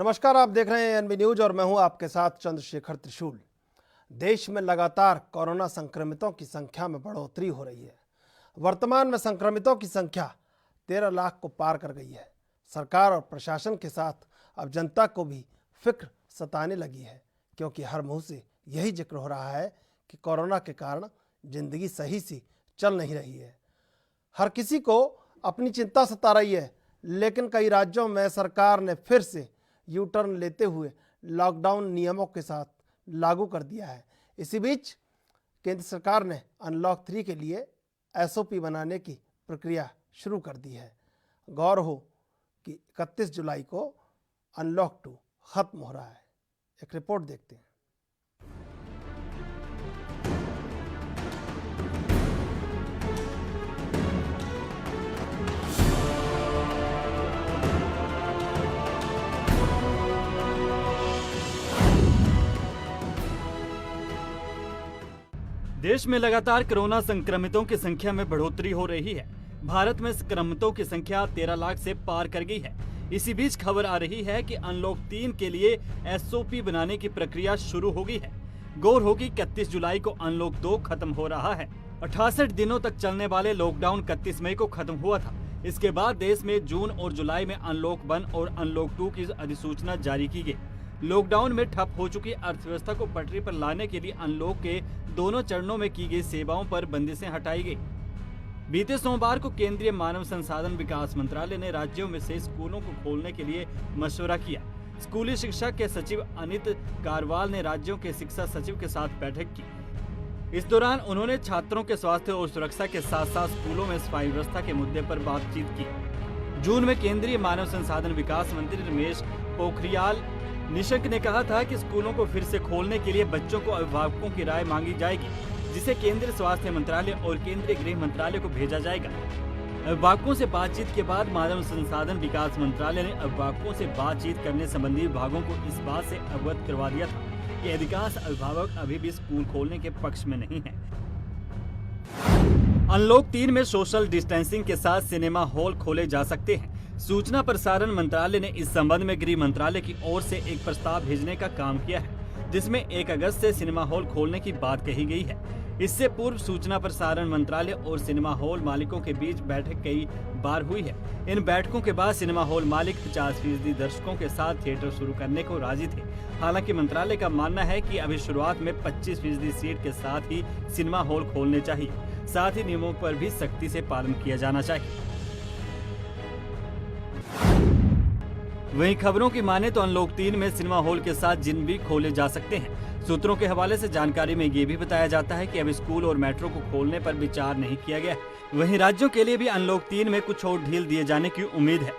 नमस्कार, आप देख रहे हैं एनबी न्यूज और मैं हूं आपके साथ चंद्रशेखर त्रिशूल। देश में लगातार कोरोना संक्रमितों की संख्या में बढ़ोतरी हो रही है। वर्तमान में संक्रमितों की संख्या 13 लाख को पार कर गई है। सरकार और प्रशासन के साथ अब जनता को भी फिक्र सताने लगी है, क्योंकि हर मुंह से यही जिक्र हो रहा है कि कोरोना के कारण जिंदगी सही सी चल नहीं रही है। हर किसी को अपनी चिंता सता रही है, लेकिन कई राज्यों में सरकार ने फिर से यू टर्न लेते हुए लॉकडाउन नियमों के साथ लागू कर दिया है। इसी बीच केंद्र सरकार ने अनलॉक 3 के लिए एसओपी बनाने की प्रक्रिया शुरू कर दी है। गौर हो कि 31 जुलाई को अनलॉक 2 खत्म हो रहा है। एक रिपोर्ट देखते हैं। देश में लगातार कोरोना संक्रमितों की संख्या में बढ़ोतरी हो रही है। भारत में संक्रमितों की संख्या 13 लाख से पार कर गई है। इसी बीच खबर आ रही है कि अनलॉक 3 के लिए एसओपी बनाने की प्रक्रिया शुरू हो गई है। गौर हो कि 31 जुलाई को अनलॉक 2 खत्म हो रहा है। 68 दिनों तक चलने वाले लॉकडाउन 31 मई को खत्म हुआ था। इसके बाद देश में जून और जुलाई में अनलॉक 1 और अनलॉक 2 की अधिसूचना जारी की गई। लॉकडाउन में ठप हो चुकी अर्थव्यवस्था को पटरी पर लाने के लिए अनलॉक के दोनों चरणों में की गई सेवाओं पर बंदिशें हटाई गई। बीते सोमवार को केंद्रीय मानव संसाधन विकास मंत्रालय ने राज्यों में से स्कूलों को खोलने के लिए मशवरा किया। स्कूली शिक्षा के सचिव अनित कारवाल ने राज्यों के शिक्षा सचिव के साथ बैठक की। इस दौरान उन्होंने छात्रों के स्वास्थ्य और सुरक्षा के साथ साथ स्कूलों में सफाई व्यवस्था के मुद्दे पर बातचीत की। जून में केंद्रीय मानव संसाधन विकास मंत्री रमेश पोखरियाल निशंक ने कहा था कि स्कूलों को फिर से खोलने के लिए बच्चों को अभिभावकों की राय मांगी जाएगी, जिसे केंद्रीय स्वास्थ्य मंत्रालय और केंद्रीय गृह मंत्रालय को भेजा जाएगा। अभिभावकों से बातचीत के बाद मानव संसाधन विकास मंत्रालय ने अभिभावकों से बातचीत करने संबंधी विभागों को इस बात से अवगत करवा दिया था कि अधिकांश अभिभावक अभी भी स्कूल खोलने के पक्ष में नहीं है। अनलॉक 3 में सोशल डिस्टेंसिंग के साथ सिनेमा हॉल खोले जा सकते हैं। सूचना प्रसारण मंत्रालय ने इस संबंध में गृह मंत्रालय की ओर से एक प्रस्ताव भेजने का काम किया है, जिसमें 1 अगस्त से सिनेमा हॉल खोलने की बात कही गई है। इससे पूर्व सूचना प्रसारण मंत्रालय और सिनेमा हॉल मालिकों के बीच बैठक कई बार हुई है। इन बैठकों के बाद सिनेमा हॉल मालिक 50% दर्शकों के साथ थिएटर शुरू करने को राजी थे। हालांकि मंत्रालय का मानना है कि अभी शुरुआत में 25% सीट के साथ ही सिनेमा हॉल खोलने चाहिए। साथ ही नियमों पर भी सख्ती से पालन किया जाना चाहिए। वहीं खबरों की माने तो अनलॉक 3 में सिनेमा हॉल के साथ जिम भी खोले जा सकते हैं। सूत्रों के हवाले से जानकारी में ये भी बताया जाता है कि अब स्कूल और मेट्रो को खोलने पर विचार नहीं किया गया है। वहीं राज्यों के लिए भी अनलॉक 3 में कुछ और ढील दिए जाने की उम्मीद है।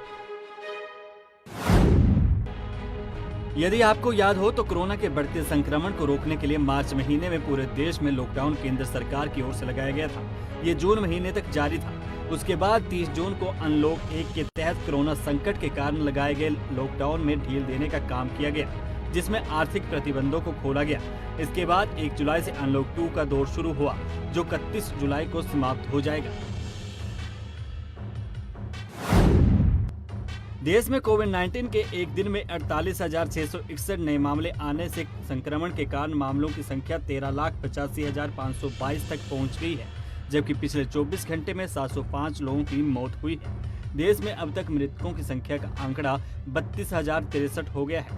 यदि आपको याद हो तो कोरोना के बढ़ते संक्रमण को रोकने के लिए मार्च महीने में पूरे देश में लॉकडाउन केंद्र सरकार की ओर से लगाया गया था। ये जून महीने तक जारी था। उसके बाद 30 जून को अनलॉक 1 के तहत कोरोना संकट के कारण लगाए गए लॉकडाउन में ढील देने का काम किया गया, जिसमें आर्थिक प्रतिबंधों को खोला गया। इसके बाद 1 जुलाई से अनलॉक 2 का दौर शुरू हुआ, जो 31 जुलाई को समाप्त हो जाएगा। देश में कोविड-19 के एक दिन में 48,661 नए मामले आने से संक्रमण के कारण मामलों की संख्या 13,85,522 तक पहुंच गई है, जबकि पिछले 24 घंटे में 705 लोगों की मौत हुई है। देश में अब तक मृतकों की संख्या का आंकड़ा 32,063 हो गया है।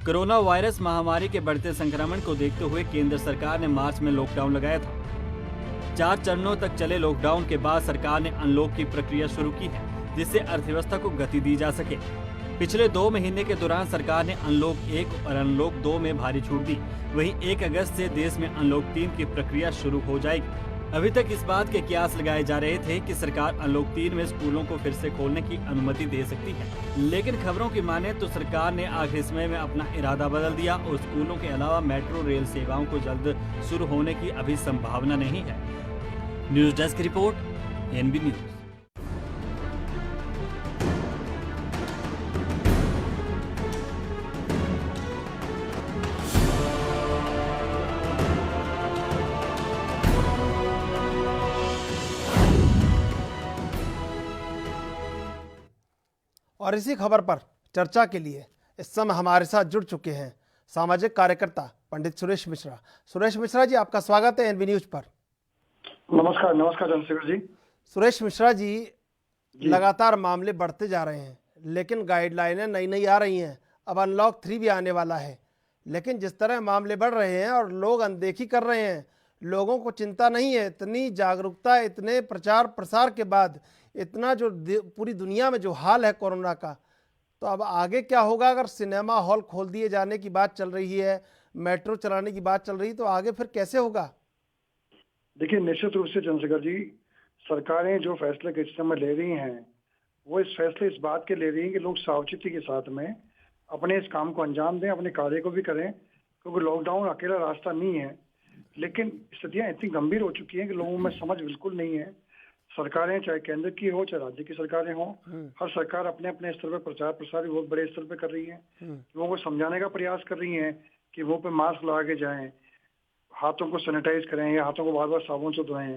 कोरोना वायरस महामारी के बढ़ते संक्रमण को देखते हुए केंद्र सरकार ने मार्च में लॉकडाउन लगाया था। 4 चरणों तक चले लॉकडाउन के बाद सरकार ने अनलॉक की प्रक्रिया शुरू की है, जिससे अर्थव्यवस्था को गति दी जा सके। पिछले 2 महीने के दौरान सरकार ने अनलॉक 1 और अनलॉक 2 में भारी छूट दी। वहीं 1 अगस्त से देश में अनलॉक 3 की प्रक्रिया शुरू हो जाएगी। अभी तक इस बात के कयास लगाए जा रहे थे कि सरकार अनलॉक 3 में स्कूलों को फिर से खोलने की अनुमति दे सकती है, लेकिन खबरों की माने तो सरकार ने आखिरी समय में अपना इरादा बदल दिया और स्कूलों के अलावा मेट्रो रेल सेवाओं को जल्द शुरू होने की अभी संभावना नहीं है। News desk report, N B news. और इसी खबर पर चर्चा के लिए इस समय हमारे साथ जुड़ चुके हैं सामाजिक कार्यकर्ता पंडित सुरेश मिश्रा। सुरेश मिश्रा जी, आपका स्वागत है एनबी न्यूज पर। नमस्कार नमस्कार चंद्रशेखर जी। सुरेश मिश्रा जी, लगातार मामले बढ़ते जा रहे हैं, लेकिन गाइडलाइनें नई नई आ रही हैं। अब अनलॉक 3 भी आने वाला है, लेकिन जिस तरह मामले बढ़ रहे हैं और लोग अनदेखी कर रहे हैं, लोगों को चिंता नहीं है। इतनी जागरूकता, इतने प्रचार प्रसार के बाद इतना जो पूरी दुनिया में जो हाल है कोरोना का, तो अब आगे क्या होगा? अगर सिनेमा हॉल खोल दिए जाने की बात चल रही है, मेट्रो चलाने की बात चल रही है, तो आगे फिर कैसे होगा? देखिए, निश्चित रूप से चंद्रशेखर जी, सरकारें जो फैसले के समय ले रही हैं, वो इस फैसले इस बात के ले रही हैं कि लोग सावचेती के साथ में अपने इस काम को अंजाम दें, अपने कार्य को भी करें, क्योंकि लॉकडाउन अकेला रास्ता नहीं है। लेकिन स्थितियां इतनी गंभीर हो चुकी हैं कि लोगों में समझ बिल्कुल नहीं है। सरकारें चाहे केंद्र की हो चाहे राज्य की सरकारें हों, हर सरकार अपने अपने स्तर पर प्रचार प्रसार भी बहुत बड़े स्तर पर कर रही है। लोगों को समझाने का प्रयास कर रही हैं कि मुंह पे मास्क लगा के जाएं, हाथों को सैनिटाइज करें या हाथों को बार बार साबुन से धोएं।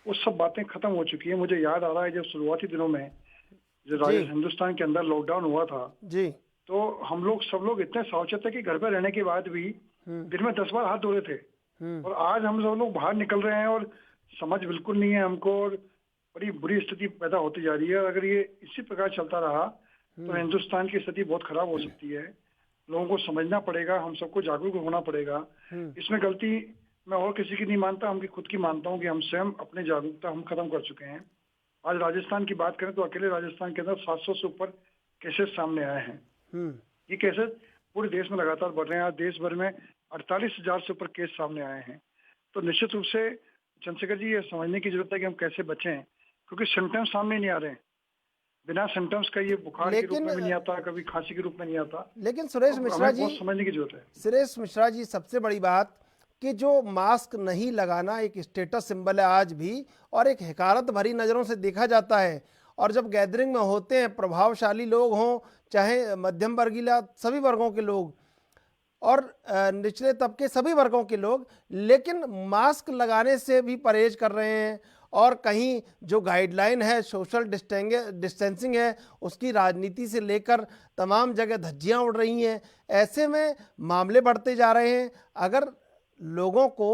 वो सब बातें खत्म हो चुकी है। मुझे याद आ रहा है जब शुरुआती दिनों में जो हिंदुस्तान के अंदर लॉकडाउन हुआ था जी, तो हम लोग सब लोग इतने सावचेत थे कि घर पर रहने के बाद भी दिन में 10 बार हाथ धो रहे थे। और आज हम सब लोग बाहर निकल रहे हैं और समझ बिल्कुल नहीं है हमको, और बड़ी बुरी स्थिति पैदा होती जा रही है। अगर ये इसी प्रकार चलता रहा तो हिंदुस्तान की स्थिति बहुत खराब हो सकती है। लोगों को समझना पड़ेगा, हम सबको जागरूक होना पड़ेगा। इसमें गलती मैं और किसी की नहीं मानता, हम खुद की मानता हूँ कि हम स्वयं अपनी जागरूकता हम खत्म कर चुके हैं। आज राजस्थान की बात करें तो अकेले राजस्थान के अंदर 700 से ऊपर केसेस सामने आए हैं। ये केसेस पूरे देश में लगातार बढ़ रहे हैं। आज देश भर में 48,000 से ऊपर केस सामने आए हैं। तो निश्चित रूप से चंद्रशेखर जी, ये समझने की जरूरत है कि हम कैसे बचें, क्योंकि सिम्टम्स सामने नहीं आ रहे हैं। बिना सिम्टम्स का ये बुखार के रूप में भी नहीं आता, कभी खांसी के रूप में नहीं आता। लेकिन सुरेश मिश्रा जी, समझने की जरूरत है। सुरेश मिश्रा जी, सबसे बड़ी बात कि जो मास्क नहीं लगाना एक स्टेटस सिंबल है आज भी, और एक हकारत भरी नज़रों से देखा जाता है। और जब गैदरिंग में होते हैं, प्रभावशाली लोग हों चाहे मध्यम वर्गीय, सभी वर्गों के लोग और निचले तबके सभी वर्गों के लोग, लेकिन मास्क लगाने से भी परहेज कर रहे हैं। और कहीं जो गाइडलाइन है, सोशल डिस्टेंसिंग है, उसकी राजनीति से लेकर तमाम जगह धज्जियां उड़ रही हैं। ऐसे में मामले बढ़ते जा रहे हैं। अगर लोगों को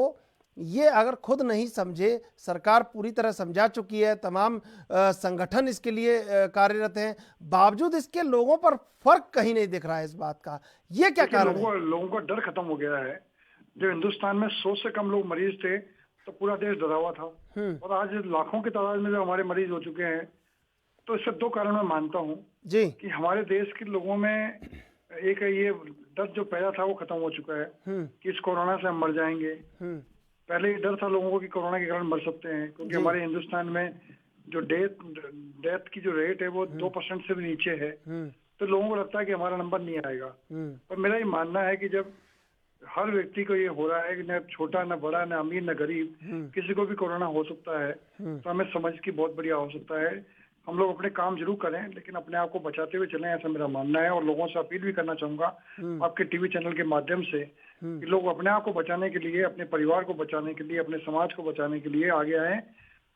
ये अगर खुद नहीं समझे, सरकार पूरी तरह समझा चुकी है, तमाम संगठन इसके लिए कार्यरत हैं, बावजूद इसके लोगों पर फर्क कहीं नहीं दिख रहा है इस बात का। ये क्या कारण है? लोगों का डर खत्म हो गया है। जब हिंदुस्तान में 100 से कम लोग मरीज थे तो पूरा देश डरा हुआ था, और आज लाखों की तादाद में जो हमारे मरीज हो चुके हैं, तो इससे 2 कारण मैं मानता हूँ जी कि हमारे देश के लोगों में एक ये डर जो पैदा था वो खत्म हो चुका है कि इस कोरोना से हम मर जाएंगे। पहले ये डर था लोगों को कि कोरोना के कारण मर सकते हैं, क्योंकि हमारे हिंदुस्तान में जो डेथ की जो रेट है वो 2% से भी नीचे है। तो लोगों को लगता है कि हमारा नंबर नहीं आएगा। पर मेरा ये मानना है कि जब हर व्यक्ति को ये हो रहा है कि न छोटा न बड़ा, न अमीर न गरीब, किसी को भी कोरोना हो सकता है, तो हमें समझ की बहुत बड़ी आवश्यकता है। हम लोग अपने काम जरूर करें, लेकिन अपने आप को बचाते हुए चलें, ऐसा मेरा मानना है। और लोगों से अपील भी करना चाहूंगा आपके टीवी चैनल के माध्यम से कि लोग अपने आप को बचाने के लिए, अपने परिवार को बचाने के लिए, अपने समाज को बचाने के लिए आगे आए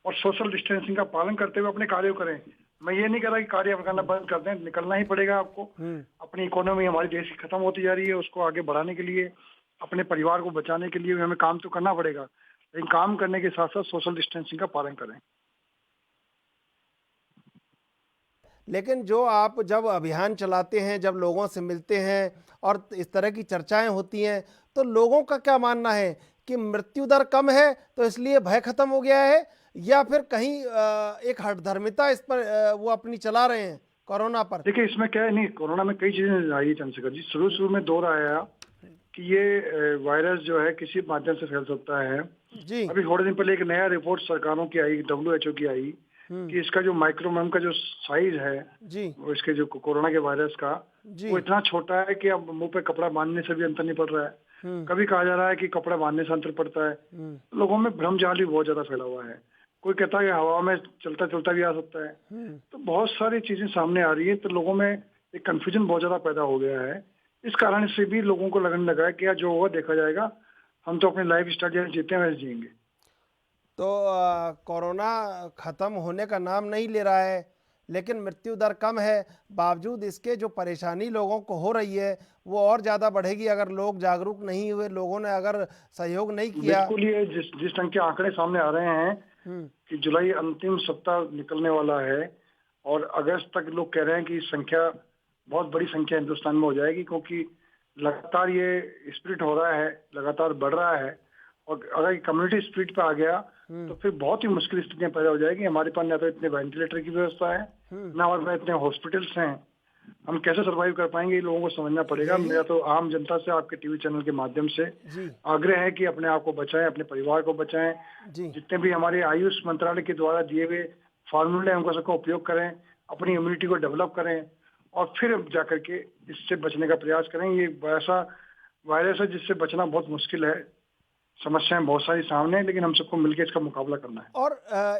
और सोशल डिस्टेंसिंग का पालन करते हुए अपने कार्य करें। मैं ये नहीं कह रहा कि कार्य करना बंद कर दें, निकलना ही पड़ेगा आपको। अपनी इकोनॉमी हमारे देश की खत्म होती जा रही है, उसको आगे बढ़ाने के लिए, अपने परिवार को बचाने के लिए हमें काम तो करना पड़ेगा, लेकिन काम करने के साथ साथ सोशल डिस्टेंसिंग का पालन करें। लेकिन जो आप जब अभियान चलाते हैं, जब लोगों से मिलते हैं और इस तरह की चर्चाएं होती हैं, तो लोगों का क्या मानना है कि मृत्यु दर कम है तो इसलिए भय खत्म हो गया है, या फिर कहीं एक हठधर्मिता इस पर वो अपनी चला रहे हैं कोरोना पर? देखिए, इसमें क्या है, नहीं, कोरोना में कई चीजें आई चंद्रशेखर जी। शुरू में दौर आया कि ये वायरस जो है किसी माध्यम से फैल सकता है जी। अभी थोड़े दिन पहले एक नया रिपोर्ट सरकारों की आई, WHO की आई, कि इसका जो माइक्रोमम का जो साइज है जी, इसके जो कोरोना के वायरस का, वो इतना छोटा है कि अब मुंह पे कपड़ा बांधने से भी अंतर नहीं पड़ रहा है। कभी कहा जा रहा है कि कपड़ा बांधने से अंतर पड़ता है। लोगों में भ्रम जाल भी बहुत ज्यादा फैला हुआ है। कोई कहता है कि हवा में चलता चलता भी आ सकता है। तो बहुत सारी चीजें सामने आ रही है, तो लोगों में एक कंफ्यूजन बहुत ज्यादा पैदा हो गया है। इस कारण से भी लोगों को लगने लगा है कि जो होगा देखा जाएगा, हम तो अपने लाइफ स्टाइल जीते हैं वैसे जिएंगे। तो कोरोना ख़त्म होने का नाम नहीं ले रहा है, लेकिन मृत्यु दर कम है। बावजूद इसके जो परेशानी लोगों को हो रही है वो और ज़्यादा बढ़ेगी अगर लोग जागरूक नहीं हुए, लोगों ने अगर सहयोग नहीं किया। बिल्कुल, ये जिस ढंग के आंकड़े सामने आ रहे हैं कि जुलाई अंतिम सप्ताह निकलने वाला है और अगस्त तक लोग कह रहे हैं कि संख्या बहुत बड़ी संख्या हिंदुस्तान में हो जाएगी, क्योंकि लगातार ये स्प्लिट हो रहा है, लगातार बढ़ रहा है। और अगर कम्युनिटी स्प्लिट पे आ गया तो फिर बहुत ही मुश्किल स्थितियां पैदा हो जाएगी। हमारे पास ना तो इतने वेंटिलेटर की व्यवस्था है, ना हमारे पास इतने हॉस्पिटल्स हैं। हम कैसे सर्वाइव कर पाएंगे, ये लोगों को समझना पड़ेगा। मेरा तो आम जनता से आपके टीवी चैनल के माध्यम से आग्रह है कि अपने आप को बचाएं, अपने परिवार को बचाएं। जितने भी हमारे आयुष मंत्रालय के द्वारा दिए हुए फार्मूले हैं उनका सबका उपयोग करें, अपनी इम्यूनिटी को डेवलप करें और फिर जाकर के इससे बचने का प्रयास करें। ये ऐसा वायरस है जिससे बचना बहुत मुश्किल है। समस्याएं बहुत सारी सामने हैं, लेकिन हम सबको मिलकर इसका मुकाबला करना है। और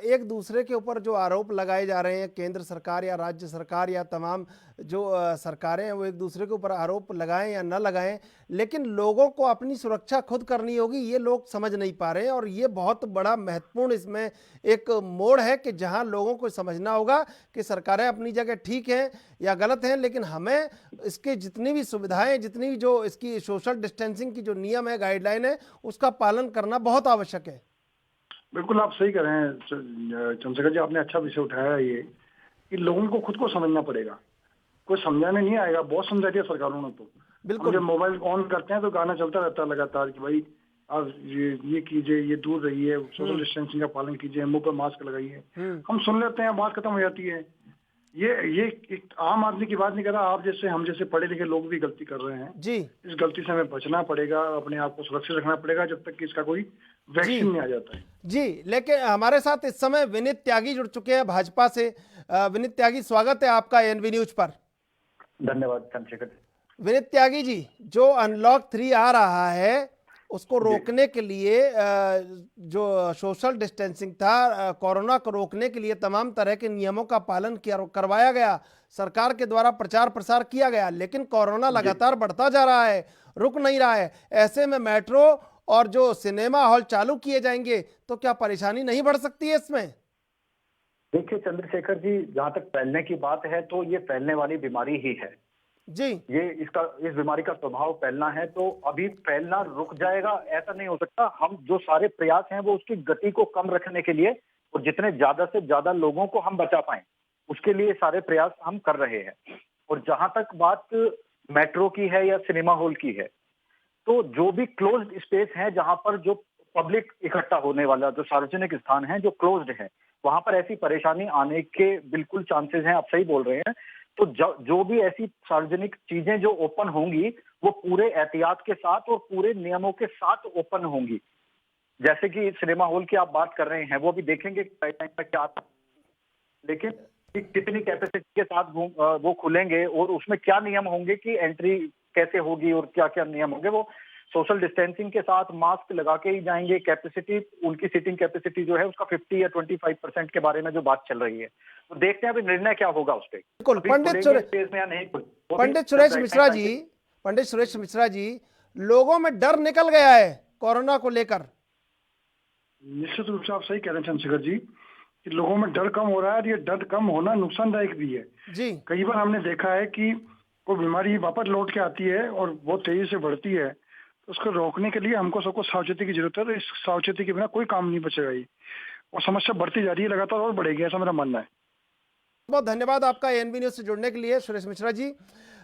एक दूसरे के ऊपर जो आरोप लगाए जा रहे हैं, केंद्र सरकार या राज्य सरकार या तमाम जो सरकारें हैं वो एक दूसरे के ऊपर आरोप लगाएं या न लगाएं, लेकिन लोगों को अपनी सुरक्षा खुद करनी होगी, ये लोग समझ नहीं पा रहे हैं। और ये बहुत बड़ा महत्वपूर्ण इसमें एक मोड़ है कि जहां लोगों को समझना होगा कि सरकारें अपनी जगह ठीक हैं या गलत हैं, लेकिन हमें इसकी जितनी भी सुविधाएं, जितनी भी जो इसकी सोशल डिस्टेंसिंग की जो नियम है, गाइडलाइन है, उसका पालन करना बहुत आवश्यक है। बिल्कुल, आप सही कह रहे हैं चंद्रशेखर जी, आपने अच्छा विषय उठाया है ये कि लोगों को खुद को समझना पड़ेगा। कोई समझाने नहीं आएगा, बहुत समझा दिया सरकारों ने। तो बिल्कुल, जब मोबाइल ऑन करते हैं तो गाना चलता रहता है लगातार कि भाई आप ये कीजिए, ये दूर रहिए, सोशल डिस्टेंसिंग का पालन कीजिए, मुंह पर मास्क लगाइए। हम सुन लेते हैं, बात खत्म हो जाती है। ये एक आम आदमी की बात नहीं कर रहा, आप जैसे हम जैसे पढ़े लिखे लोग भी गलती कर रहे हैं जी। इस गलती से हमें बचना पड़ेगा, अपने आप को सुरक्षित रखना पड़ेगा जब तक कि इसका कोई वैक्सीन नहीं आ जाता है जी। लेकिन हमारे साथ इस समय विनीत त्यागी जुड़ चुके हैं भाजपा से। विनीत त्यागी, स्वागत है आपका एनवी न्यूज पर। धन्यवाद चंद्रशेखर। विनीत त्यागी जी, जो अनलॉक 3 आ रहा है उसको रोकने के लिए जो सोशल डिस्टेंसिंग था, कोरोना को रोकने के लिए तमाम तरह के नियमों का पालन करवाया गया, सरकार के द्वारा प्रचार प्रसार किया गया, लेकिन कोरोना लगातार बढ़ता जा रहा है, रुक नहीं रहा है। ऐसे में मेट्रो और जो सिनेमा हॉल चालू किए जाएंगे तो क्या परेशानी नहीं बढ़ सकती है इसमें? देखिए चंद्रशेखर जी, जहां तक फैलने की बात है तो ये फैलने वाली बीमारी ही है जी। ये इस बीमारी का स्वभाव फैलना है, तो अभी फैलना रुक जाएगा ऐसा नहीं हो सकता। हम जो सारे प्रयास हैं वो उसकी गति को कम रखने के लिए और जितने ज्यादा से ज्यादा लोगों को हम बचा पाएं उसके लिए सारे प्रयास हम कर रहे हैं। और जहां तक बात मेट्रो की है या सिनेमा हॉल की है, तो जो भी क्लोज्ड स्पेस है, जहां पर जो पब्लिक इकट्ठा होने वाला जो सार्वजनिक स्थान है जो क्लोज्ड है, वहां पर ऐसी परेशानी आने के बिल्कुल चांसेस हैं। आप सही बोल रहे हैं। तो जो भी ऐसी सार्वजनिक चीजें जो ओपन होंगी वो पूरे एहतियात के साथ और पूरे नियमों के साथ ओपन होंगी। जैसे कि सिनेमा हॉल की आप बात कर रहे हैं, वो भी देखेंगे क्या, लेकिन कितनी कैपेसिटी के साथ वो खुलेंगे और उसमें क्या नियम होंगे कि एंट्री कैसे होगी और क्या क्या नियम होंगे। वो सोशल डिस्टेंसिंग के साथ मास्क लगा के ही जाएंगे। कैपेसिटी, उनकी सीटिंग कैपेसिटी जो है उसका 50 या 25% के बारे में जो बात चल रही है, तो देखते हैं अभी निर्णय क्या होगा उस पर। बिल्कुल। पंडित सुरेश मिश्रा जी, लोगों में डर निकल गया है कोरोना को लेकर। निश्चित रूप से आप सही कह रहे हैं चंद्रशेखर जी कि लोगों में डर कम हो रहा है और ये डर कम होना नुकसानदायक भी है जी। कई बार हमने देखा है कि कोई बीमारी वापस लौट के आती है और बहुत तेजी से बढ़ती है, तो उसको रोकने के लिए हमको सबको सावचेती की जरूरत है। इस सावचेती के बिना कोई काम नहीं बचेगा ये, और समस्या बढ़ती जा रही है, लगातार और बढ़ेगी, ऐसा मेरा मानना है। बहुत धन्यवाद आपका एनवी न्यूज से जुड़ने के लिए सुरेश मिश्रा जी।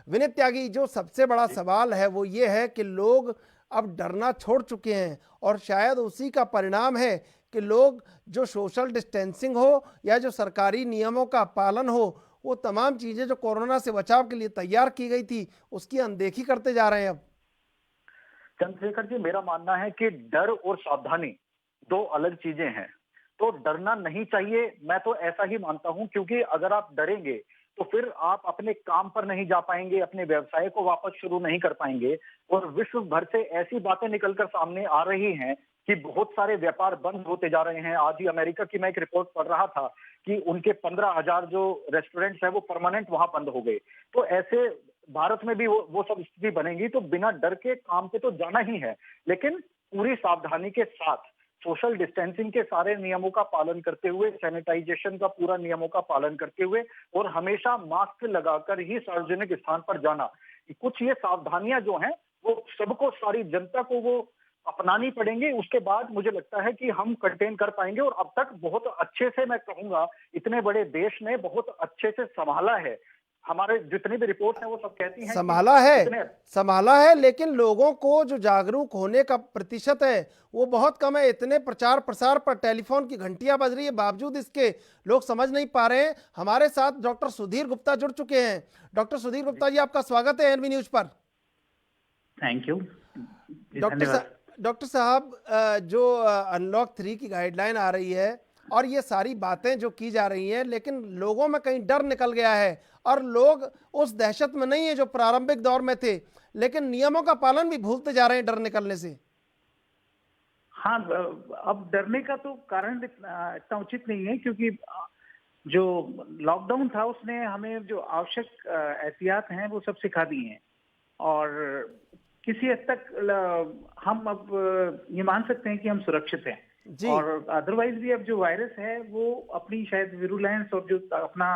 विनीत त्यागी, जो सबसे बड़ा सवाल है वो ये है कि लोग अब डरना छोड़ चुके हैं और शायद उसी का परिणाम है कि लोग जो सोशल डिस्टेंसिंग हो या जो सरकारी नियमों का पालन हो, वो तमाम चीजें जो कोरोना से बचाव के लिए तैयार की गई थी उसकी अनदेखी करते जा रहे हैं। अब चंद्रशेखर जी, मेरा मानना है कि डर और सावधानी दो अलग चीजें हैं, तो डरना नहीं चाहिए। मैं तो ऐसा ही मानता हूं, क्योंकि अगर आप डरेंगे तो फिर आप अपने काम पर नहीं जा पाएंगे, अपने व्यवसाय को वापस शुरू नहीं कर पाएंगे। और विश्व भर से ऐसी बातें निकलकर सामने आ रही हैं कि बहुत सारे व्यापार बंद होते जा रहे हैं। आज ही अमेरिका की मैं एक रिपोर्ट पढ़ रहा था कि उनके 15,000 जो रेस्टोरेंट्स हैं वो परमानेंट वहां बंद हो गए। तो ऐसे भारत में भी वो सब स्थिति बनेगी, तो बिना डर के काम पे तो जाना ही है, लेकिन पूरी सावधानी के साथ सोशल डिस्टेंसिंग के सारे नियमों का पालन करते हुए, सैनिटाइजेशन का पूरा नियमों का पालन करते हुए और हमेशा मास्क लगाकर ही सार्वजनिक स्थान पर जाना। कुछ ये सावधानियां जो हैं वो सबको, सारी जनता को वो अपनानी पड़ेंगी। उसके बाद मुझे लगता है कि हम कंटेन कर पाएंगे। और अब तक बहुत अच्छे से, मैं कहूंगा, इतने बड़े देश ने बहुत अच्छे से संभाला है। हमारे जितनी भी रिपोर्ट है वो सब कहती हैं संभाला है, लेकिन लोगों को जो जागरूक होने का प्रतिशत है वो बहुत कम है। इतने प्रचार प्रसार पर टेलीफोन की घंटियां बज रही है, बावजूद इसके लोग समझ नहीं पा रहे हैं। हमारे साथ डॉक्टर सुधीर गुप्ता जुड़ चुके हैं। डॉक्टर सुधीर गुप्ता जी, आपका स्वागत है एनबी न्यूज पर। थैंक यू डॉक्टर साहब, जो अनलॉक 3 की गाइडलाइन आ रही है और ये सारी बातें जो की जा रही हैं, लेकिन लोगों में कहीं डर निकल गया है और लोग उस दहशत में नहीं है जो प्रारंभिक दौर में थे, लेकिन नियमों का पालन भी भूलते जा रहे हैं डर निकलने से। हाँ, अब डरने का तो कारण इतना उचित नहीं है, क्योंकि जो लॉकडाउन था उसने हमें जो आवश्यक एहतियात हैं वो सब सिखा दी हैं। और किसी हद तक हम अब ये मान सकते हैं कि हम सुरक्षित हैं जी। और अदरवाइज भी अब जो वायरस है वो अपनी शायद विरुलेंस और जो अपना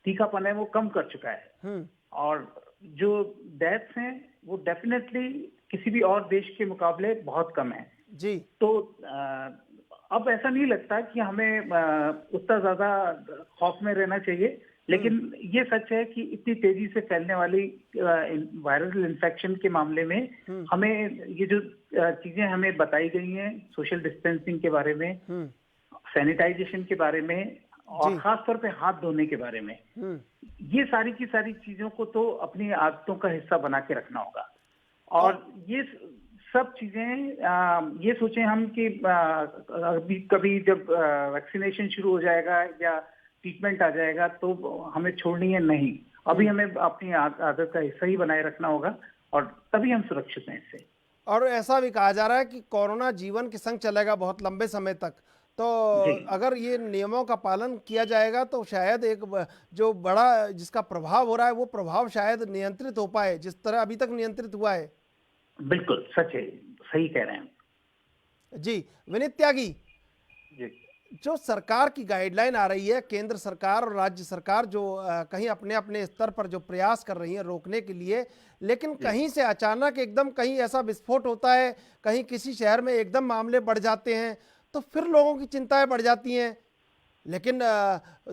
तीखापन है वो कम कर चुका है। और जो डेथ्स हैं वो डेफिनेटली किसी भी और देश के मुकाबले बहुत कम है जी। तो अब ऐसा नहीं लगता कि हमें उतना ज्यादा खौफ में रहना चाहिए। लेकिन ये सच है कि इतनी तेजी से फैलने वाली वायरल इन्फेक्शन के मामले में हमें ये जो चीजें हमें बताई गई हैं, सोशल डिस्टेंसिंग के बारे में, सैनिटाइजेशन के बारे में और खास तौर पे हाथ धोने के बारे में, ये सारी की सारी चीजों को तो अपनी आदतों का हिस्सा बना के रखना होगा। और ये सब चीजें ये सोचें हम कि अभी कभी जब वैक्सीनेशन शुरू हो जाएगा या ट्रीटमेंट आ जाएगा तो हमें छोड़नी है, नहीं। अभी हमें अपनी आदत का हिस्सा ही बनाए रखना होगा और तभी हम सुरक्षित हैं इससे। और ऐसा भी कहा जा रहा है कि कोरोना जीवन के संग चलेगा बहुत लंबे समय तक, तो अगर ये नियमों का पालन किया जाएगा तो शायद एक जो बड़ा जिसका प्रभाव हो रहा है वो प्रभाव शायद नियंत्रित हो पाए, जिस तरह अभी तक नियंत्रित हुआ है। बिल्कुल सच है, सही कह रहे हैं जी। विनीत त्यागी जी, जो सरकार की गाइडलाइन आ रही है, केंद्र सरकार और राज्य सरकार जो कहीं अपने अपने स्तर पर जो प्रयास कर रही है रोकने के लिए, लेकिन कहीं से अचानक एकदम कहीं ऐसा विस्फोट होता है, कहीं किसी शहर में एकदम मामले बढ़ जाते हैं तो फिर लोगों की चिंताएं बढ़ जाती हैं। लेकिन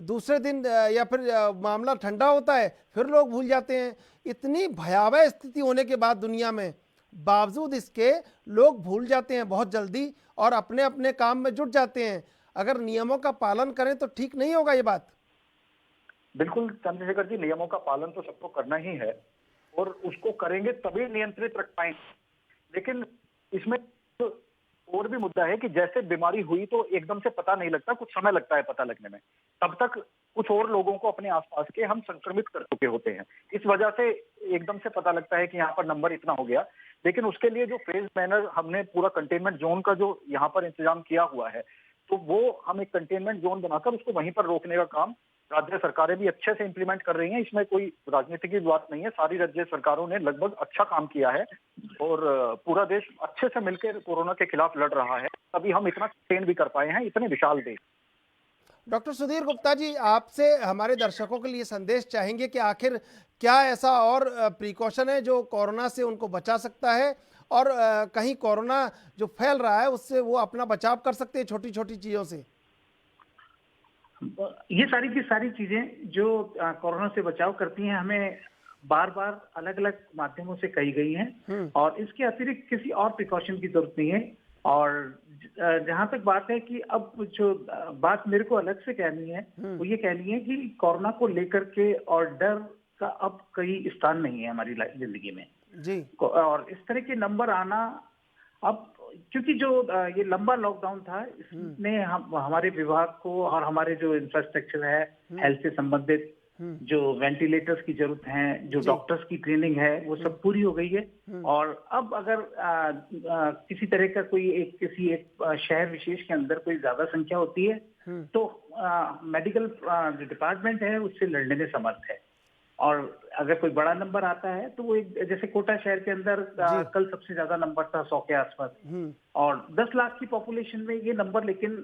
दूसरे दिन या फिर मामला ठंडा होता है फिर लोग भूल जाते हैं। इतनी भयावह स्थिति होने के बाद दुनिया में बावजूद इसके लोग भूल जाते हैं बहुत जल्दी और अपने अपने काम में जुट जाते हैं। अगर नियमों का पालन करें तो ठीक नहीं होगा ये बात? बिल्कुल चंद्रशेखर जी, नियमों का पालन तो सबको करना ही है और उसको करेंगे तभी नियंत्रित रख पाएंगे। लेकिन इसमें तो और भी मुद्दा है कि जैसे बीमारी हुई तो एकदम से पता नहीं लगता, कुछ समय लगता है पता लगने में। तब तक कुछ और लोगों को अपने आसपास के हम संक्रमित कर चुके होते हैं। इस वजह से एकदम से पता लगता है कि यहाँ पर नंबर इतना हो गया। लेकिन उसके लिए जो फेज मैनर हमने पूरा कंटेनमेंट जोन का जो यहाँ पर इंतजाम किया हुआ है, तो वो हम एक कंटेनमेंट जोन बनाकर उसको वहीं पर रोकने का काम राज्य सरकारें भी अच्छे से इंप्लीमेंट कर रही हैं। इसमें कोई राजनीति की बात नहीं है, सारी राज्य सरकारों ने लगभग अच्छा काम किया है और पूरा देश अच्छे से मिलकर कोरोना के खिलाफ लड़ रहा है, तभी हम इतना कंटेन भी कर पाए हैं इतने विशाल देश। डॉक्टर सुधीर गुप्ता जी, आपसे हमारे दर्शकों के लिए संदेश चाहेंगे कि आखिर क्या ऐसा और प्रिकॉशन है जो कोरोना से उनको बचा सकता है और कहीं कोरोना जो फैल रहा है उससे वो अपना बचाव कर सकते हैं छोटी छोटी चीजों से? ये सारी की सारी चीजें जो कोरोना से बचाव करती हैं हमें बार बार अलग अलग माध्यमों से कही गई हैं और इसके अतिरिक्त किसी और प्रिकॉशन की जरूरत नहीं है। और जहां तक बात है कि अब जो बात मेरे को अलग से कहनी है वो ये कहनी है कि कोरोना को लेकर के और डर का अब कहीं स्थान नहीं है हमारी जिंदगी में जी। और इस तरह के नंबर आना अब, क्योंकि जो ये लंबा लॉकडाउन था इसने हमारे विभाग को और हमारे जो इंफ्रास्ट्रक्चर है हेल्थ से संबंधित, जो वेंटिलेटर्स की जरूरत है, जो डॉक्टर्स की ट्रेनिंग है, वो सब पूरी हो गई है। और अब अगर किसी तरह का किसी एक शहर विशेष के अंदर कोई ज्यादा संख्या होती है तो मेडिकल जो डिपार्टमेंट है उससे लड़ने में समर्थ है। और अगर कोई बड़ा नंबर आता है तो वो एक, जैसे कोटा शहर के अंदर कल सबसे ज्यादा नंबर था 100 के आसपास, और 10 लाख की पॉपुलेशन में ये नंबर लेकिन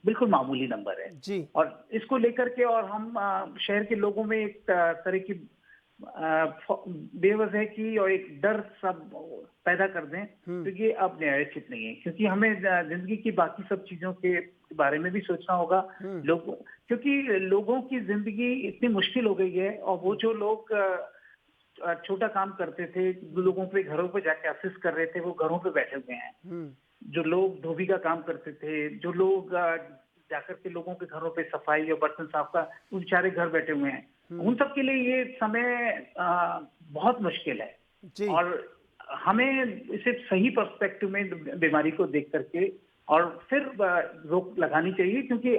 बिल्कुल मामूली नंबर है जी। और इसको लेकर के और हम शहर के लोगों में एक तरह की बेवजह की और एक डर सब पैदा कर दें, तो ये अब न्यायोचित नहीं है, क्योंकि हमें जिंदगी की बाकी सब चीजों के बारे में भी सोचना होगा। क्योंकि लोगों की जिंदगी इतनी मुश्किल हो गई है, और वो जो लोग छोटा काम करते थे, जो लोगों पे घरों पे जाके असिस्ट कर रहे थे, वो घरों पे बैठे हुए हैं। जो लोग धोबी का काम करते थे, जो लोग जाकर के लोगों के घरों पे सफाई और बर्तन साफ का, वो बेचारे घर बैठे हुए हैं। उन सब के लिए ये समय बहुत मुश्किल है जी। और हमें इसे सही पर्सपेक्टिव में बीमारी को देख करके और फिर रोक लगानी चाहिए, क्योंकि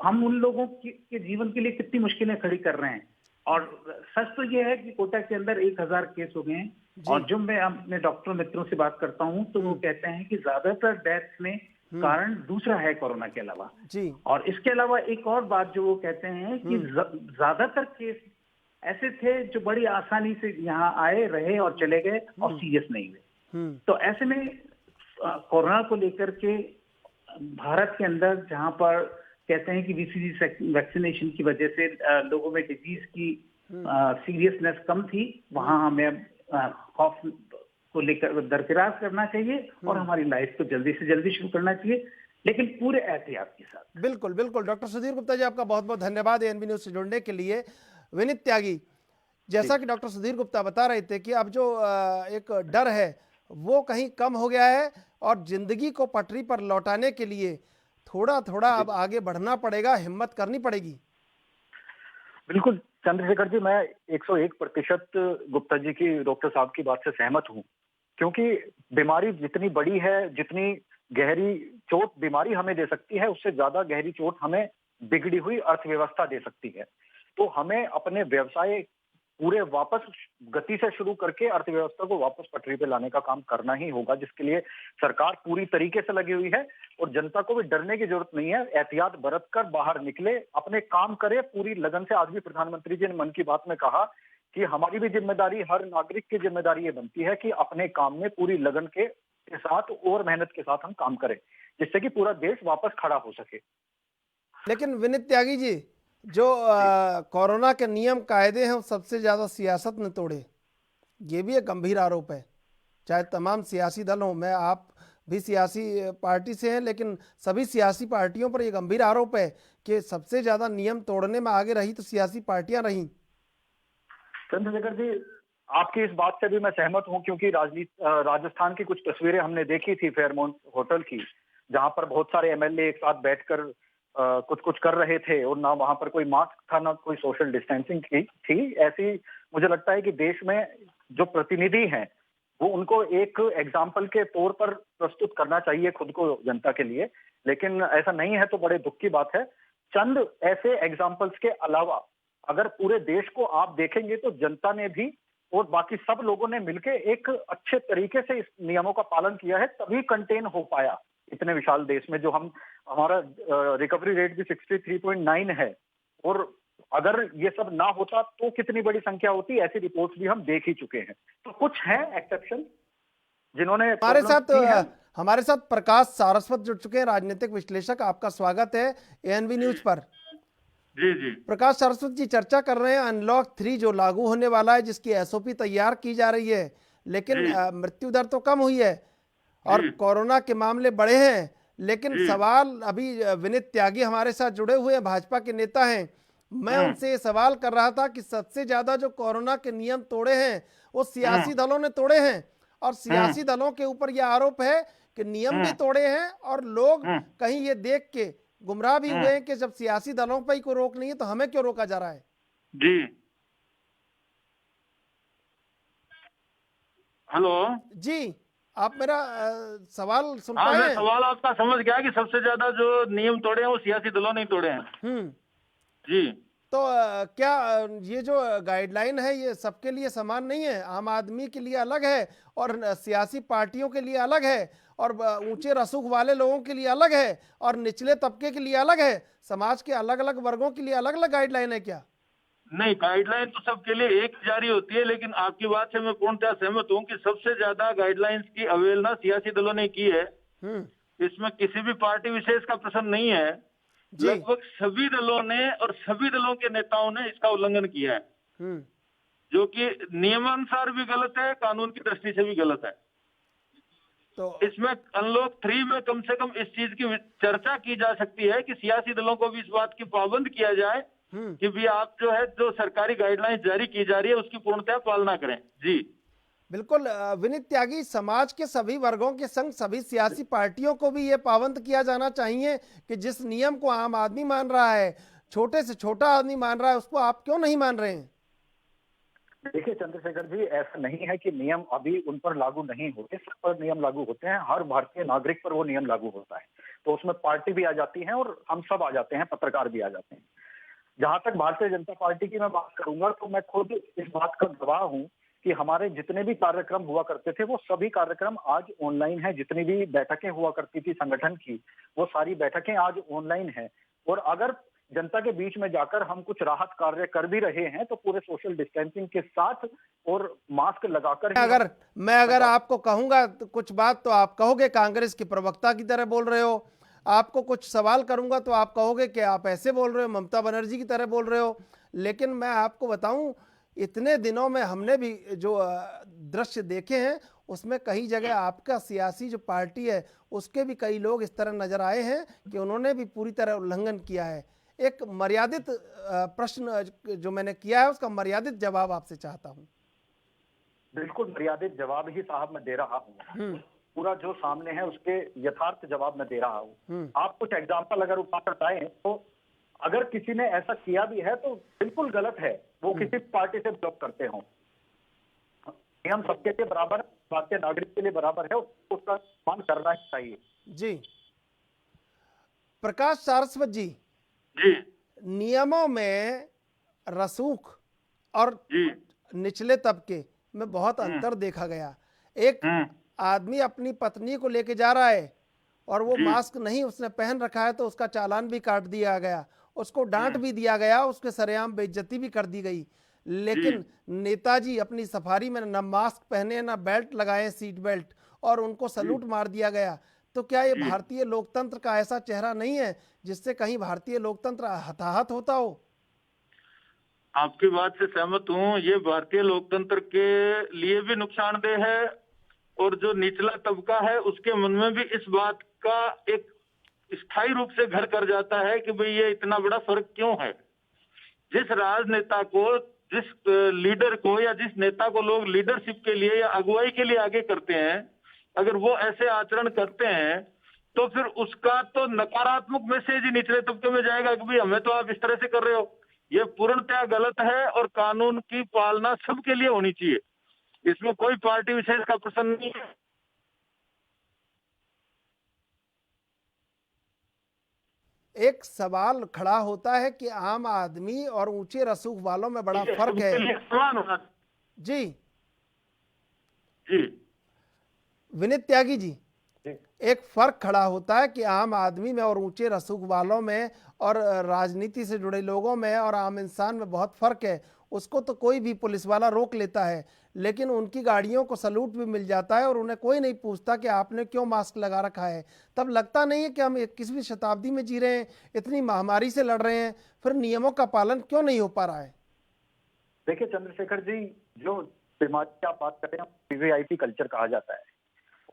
हम उन लोगों के जीवन के लिए कितनी मुश्किलें खड़ी कर रहे हैं। और सच तो ये है कि कोटा के अंदर 1000 केस हो गए हैं, और जो मैं अपने डॉक्टर मित्रों से बात करता हूँ तो वो कहते हैं कि ज्यादातर डेथ में कारण दूसरा है कोरोना के अलावा जी। और इसके अलावा एक और बात जो वो कहते हैं कि ज्यादातर केस ऐसे थे जो बड़ी आसानी से यहाँ आए, रहे और चले गए और सीरियस नहीं हुए। तो ऐसे में कोरोना को लेकर के भारत के अंदर, जहाँ पर कहते हैं कि बीसीजी वैक्सीनेशन की वजह से लोगों में डिजीज की सीरियसनेस कम थी, वहां हमें खौफ को लेकर दरकिरार करना चाहिए और हमारी लाइफ को जल्दी से जल्दी शुरू करना चाहिए, लेकिन पूरे एहतियात के साथ। बिल्कुल बिल्कुल। डॉक्टर सुधीर गुप्ता जी, आपका बहुत बहुत धन्यवाद एएनबी न्यूज से जुड़ने के लिए। विनीत त्यागी, जैसा कि डॉक्टर सुधीर गुप्ता बता रहे थे कि अब जो एक डर है वो कहीं कम हो गया है और जिंदगी को पटरी पर लौटाने के लिए थोड़ा थोड़ा अब आगे बढ़ना पड़ेगा, हिम्मत करनी पड़ेगी। बिल्कुल चंद्रशेखर जी, मैं 101% गुप्ता जी की, डॉक्टर साहब की बात से सहमत हूँ, क्योंकि बीमारी जितनी बड़ी है, जितनी गहरी चोट बीमारी हमें दे सकती है, उससे ज्यादा गहरी चोट हमें बिगड़ी हुई अर्थव्यवस्था दे सकती है। तो हमें अपने व्यवसाय पूरे वापस गति से शुरू करके अर्थव्यवस्था को वापस पटरी पे लाने का काम करना ही होगा, जिसके लिए सरकार पूरी तरीके से लगी हुई है और जनता को भी डरने की जरूरत नहीं है। एहतियात बरत कर बाहर निकले, अपने काम करे पूरी लगन से। आज भी प्रधानमंत्री जी ने मन की बात में कहा कि हमारी भी जिम्मेदारी, हर नागरिक की जिम्मेदारी ये बनती है कि अपने काम में पूरी लगन के साथ और मेहनत के साथ हम काम करें, जिससे कि पूरा देश वापस खड़ा हो सके। लेकिन विनीत त्यागी जी, जो कोरोना के नियम कायदे हैं वो सबसे ज्यादा सियासत ने तोड़े, ये भी एक गंभीर आरोप है। चाहे तमाम सियासी दल हों, मैं आप भी सियासी पार्टी से हैं, लेकिन सभी सियासी पार्टियों पर यह गंभीर आरोप है कि सबसे ज्यादा नियम तोड़ने में आगे रही तो सियासी पार्टियां रहीं। चंद्रशेखर जी, आपकी इस बात से भी मैं सहमत हूं, क्योंकि राजस्थान की कुछ तस्वीरें हमने देखी थी फेयरमाउंट होटल की, जहां पर बहुत सारे एमएलए एक साथ बैठकर कुछ कुछ कर रहे थे और ना वहां पर कोई मास्क था, ना कोई सोशल डिस्टेंसिंग थी। ऐसी मुझे लगता है कि देश में जो प्रतिनिधि हैं वो उनको एक एग्जाम्पल के तौर पर प्रस्तुत करना चाहिए खुद को जनता के लिए, लेकिन ऐसा नहीं है तो बड़े दुख की बात है। चंद ऐसे एग्जाम्पल्स के अलावा अगर पूरे देश को आप देखेंगे तो जनता ने भी और बाकी सब लोगों ने मिलकर एक अच्छे तरीके से इस नियमों का पालन किया है, तभी कंटेन हो पाया इतने विशाल देश में। जो हमारा रिकवरी रेट भी 63.9 है, और अगर ये सब ना होता तो कितनी बड़ी संख्या होती, ऐसी रिपोर्ट्स भी हम देख ही चुके हैं। तो कुछ है एक्सेप्शन जिन्होंने हमारे साथ प्रकाश सारस्वत जुड़ चुके हैं, राजनीतिक विश्लेषक। आपका स्वागत है एएनबी न्यूज पर। जी जी। प्रकाश सारस्वत जी, चर्चा कर रहे हैं अनलॉक 3 जो लागू होने वाला है, जिसकी एसओपी तैयार की जा रही है, लेकिन मृत्यु दर तो कम हुई है और कोरोना के मामले बढ़े हैं। लेकिन सवाल, अभी विनीत त्यागी हमारे साथ जुड़े हुए हैं, भाजपा के नेता हैं, मैं उनसे ये सवाल कर रहा था कि सबसे ज्यादा जो कोरोना के नियम तोड़े हैं वो सियासी दलों ने तोड़े हैं, और सियासी दलों के ऊपर यह आरोप है कि नियम भी तोड़े हैं और लोग कहीं ये देख के गुमराह भी हुए हैं कि जब सियासी दलों पर ही कोई रोक नहीं है तो हमें क्यों रोका जा रहा है। जी हेलो जी, आप मेरा सवाल सुन हाँ, पाए? मैं सवाल आपका समझ गया कि सबसे ज्यादा जो नियम तोड़े हैं वो सियासी दलों ने तोड़े हैं। जी, तो क्या ये जो गाइडलाइन है ये सबके लिए समान नहीं है? आम आदमी के लिए अलग है और सियासी पार्टियों के लिए अलग है, और ऊंचे रसूख वाले लोगों के लिए अलग है, और निचले तबके के लिए अलग है। समाज के अलग अलग वर्गों के लिए अलग अलग गाइडलाइन है क्या? नहीं, गाइडलाइन तो सबके लिए एक जारी होती है, लेकिन आपकी बात से मैं पूर्णतः सहमत हूं कि सबसे ज्यादा गाइडलाइंस की अवहेलना सियासी दलों ने की है। इसमें किसी भी पार्टी विशेष का प्रश्न नहीं है। लगभग सभी दलों ने और सभी दलों के नेताओं ने इसका उल्लंघन किया है, जो कि नियमानुसार भी गलत है, कानून की दृष्टि से भी गलत है। तो इसमें अनलॉक 3 में कम से कम इस चीज की चर्चा की जा सकती है कि सियासी दलों को भी इस बात की पाबंद किया जाए कि भी आप जो है जो सरकारी गाइडलाइंस जारी की जा रही है उसकी पूर्णतः पालना करें। जी बिल्कुल विनीत त्यागी, समाज के सभी वर्गों के संग सभी सियासी पार्टियों को भी ये पाबंद किया जाना चाहिए कि जिस नियम को आम आदमी मान रहा है, छोटे से छोटा आदमी मान रहा है, उसको आप क्यों नहीं मान रहे हैं? देखिए चंद्रशेखर जी, ऐसा नहीं है कि नियम अभी उन पर लागू नहीं होते, सब पर नियम लागू होते हैं। हर भारतीय नागरिक पर वो नियम लागू होता है, तो उसमें पार्टी भी आ जाती है और हम सब आ जाते हैं, पत्रकार भी आ जाते हैं। जहां तक भारतीय जनता पार्टी की मैं बात करूंगा तो मैं खुद इस बात का गवाह हूं कि हमारे जितने भी कार्यक्रम हुआ करते थे वो सभी कार्यक्रम आज ऑनलाइन है। जितनी भी बैठकें हुआ करती थी संगठन की, वो सारी बैठकें आज ऑनलाइन है। और अगर जनता के बीच में जाकर हम कुछ राहत कार्य कर भी रहे हैं तो पूरे सोशल डिस्टेंसिंग के साथ और मास्क लगाकर। अगर आपको कहूंगा तो कुछ बात तो आप कहोगे कांग्रेस की प्रवक्ता की तरह बोल रहे हो, आपको कुछ सवाल करूंगा तो आप कहोगे कि आप ऐसे बोल रहे हो, ममता बनर्जी की तरह बोल रहे हो। लेकिन मैं आपको बताऊं, इतने दिनों में हमने भी जो दृश्य देखे हैं उसमें कई जगह आपका सियासी जो पार्टी है उसके भी कई लोग इस तरह नजर आए हैं कि उन्होंने भी पूरी तरह उल्लंघन किया है। एक मर्यादित प्रश्न जो मैंने किया है उसका मर्यादित जवाब आपसे चाहता हूं। बिल्कुल मर्यादित जवाब ही साहब मैं दे रहा हूं। पूरा जो सामने है उसके यथार्थ जवाब मैं दे रहा हूं। आप कुछ एग्जाम्पल अगर उठाकर बताएं तो अगर किसी ने ऐसा किया भी है तो बिल्कुल गलत है, वो किसी पार्टी से ब्लॉक करते हो। नियम सबके लिए बराबर, भारतीय नागरिक के लिए बराबर है, उसका सम्मान करना ही चाहिए। जी प्रकाश सारस्वत जी, नियमों में रसूख और निचले तबके में बहुत अंतर देखा गया। एक आदमी अपनी पत्नी को लेके जा रहा है और वो मास्क नहीं उसने पहन रखा है तो उसका चालान भी काट दिया गया, उसको डांट भी दिया गया, उसके सरेआम बेइज्जती भी कर दी गई। लेकिन नेताजी अपनी सफारी में न मास्क पहने न बेल्ट लगाए, सीट बेल्ट, और उनको सलूट मार दिया गया। तो क्या ये भारतीय लोकतंत्र का ऐसा चेहरा नहीं है जिससे कहीं भारतीय लोकतंत्र हताहत होता हो? आपकी बात से सहमत हूं। ये भारतीय लोकतंत्र के लिए भी नुकसानदेह है और जो निचला तबका है उसके मन में भी इस बात का एक स्थायी रूप से घर कर जाता है कि भाई ये इतना बड़ा फर्क क्यों है। जिस राजनेता को, जिस लीडर को या जिस नेता को लोग लीडरशिप के लिए या अगुवाई के लिए आगे करते हैं, अगर वो ऐसे आचरण करते हैं तो फिर उसका तो नकारात्मक मैसेज ही निचले तबके में जाएगा कि भाई हमें तो आप इस तरह से कर रहे हो। ये पूर्णतः गलत है और कानून की पालना सबके लिए होनी चाहिए, इसमें कोई पार्टी विशेष का प्रश्न नहीं है। एक सवाल खड़ा होता है कि आम आदमी और ऊंचे रसूख वालों में बड़ा फर्क है। जी विनीत त्यागी जी, एक फर्क खड़ा होता है कि आम आदमी में और ऊंचे रसूख वालों में और राजनीति से जुड़े लोगों में और आम इंसान में बहुत फर्क है। उसको तो कोई भी पुलिस वाला रोक लेता है, लेकिन उनकी गाड़ियों को सलूट भी मिल जाता है और उन्हें कोई नहीं पूछता कि आपने क्यों मास्क लगा रखा है। तब लगता नहीं है कि हम 21वीं शताब्दी में जी रहे हैं, इतनी महामारी से लड़ रहे हैं, फिर नियमों का पालन क्यों नहीं हो पा रहा है? देखिए चंद्रशेखर जी, जो बीमारी की आप बात कर रहे हैं वीवीआईपी कल्चर कहा जाता है,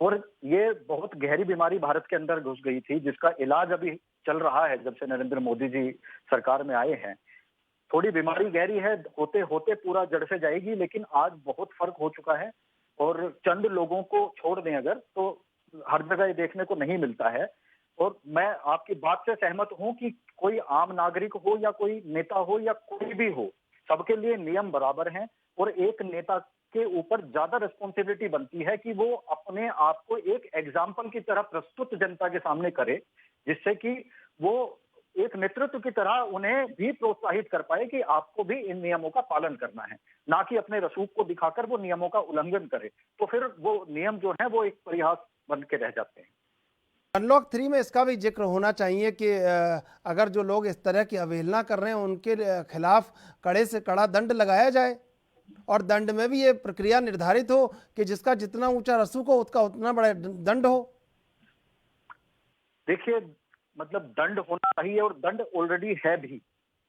और ये बहुत गहरी बीमारी भारत के अंदर घुस गई थी जिसका इलाज अभी चल रहा है जब से नरेंद्र मोदी जी सरकार में आए हैं। थोड़ी बीमारी गहरी है, होते होते पूरा जड़ से जाएगी, लेकिन आज बहुत फर्क हो चुका है। और चंद लोगों को छोड़ दें अगर, तो हर जगह ये देखने को नहीं मिलता है। और मैं आपकी बात से सहमत हूं कि कोई आम नागरिक हो या कोई नेता हो या कोई भी हो, सबके लिए नियम बराबर हैं। और एक नेता के ऊपर ज्यादा रिस्पॉन्सिबिलिटी बनती है कि वो अपने आप को एक एग्जाम्पल की तरह प्रस्तुत जनता के सामने करे, जिससे कि वो एक नेतृत्व की तरह उन्हें भी प्रोत्साहित कर पाए कि आपको भी इन नियमों का पालन करना है, ना कि अपने रसूख को दिखाकर वो नियमों का उल्लंघन करे। तो फिर वो नियम जो है वो एक परिहास बन के रह जाते हैं। अनलॉक 3 में इसका भी जिक्र होना चाहिए कि अगर जो लोग इस तरह की अवहेलना कर रहे हैं उनके खिलाफ कड़े से कड़ा दंड लगाया जाए और दंड में भी ये प्रक्रिया निर्धारित हो कि जिसका जितना ऊंचा रसूख हो उसका उतना बड़ा दंड हो। देखिए, मतलब दंड होना चाहिए और दंड ऑलरेडी है भी,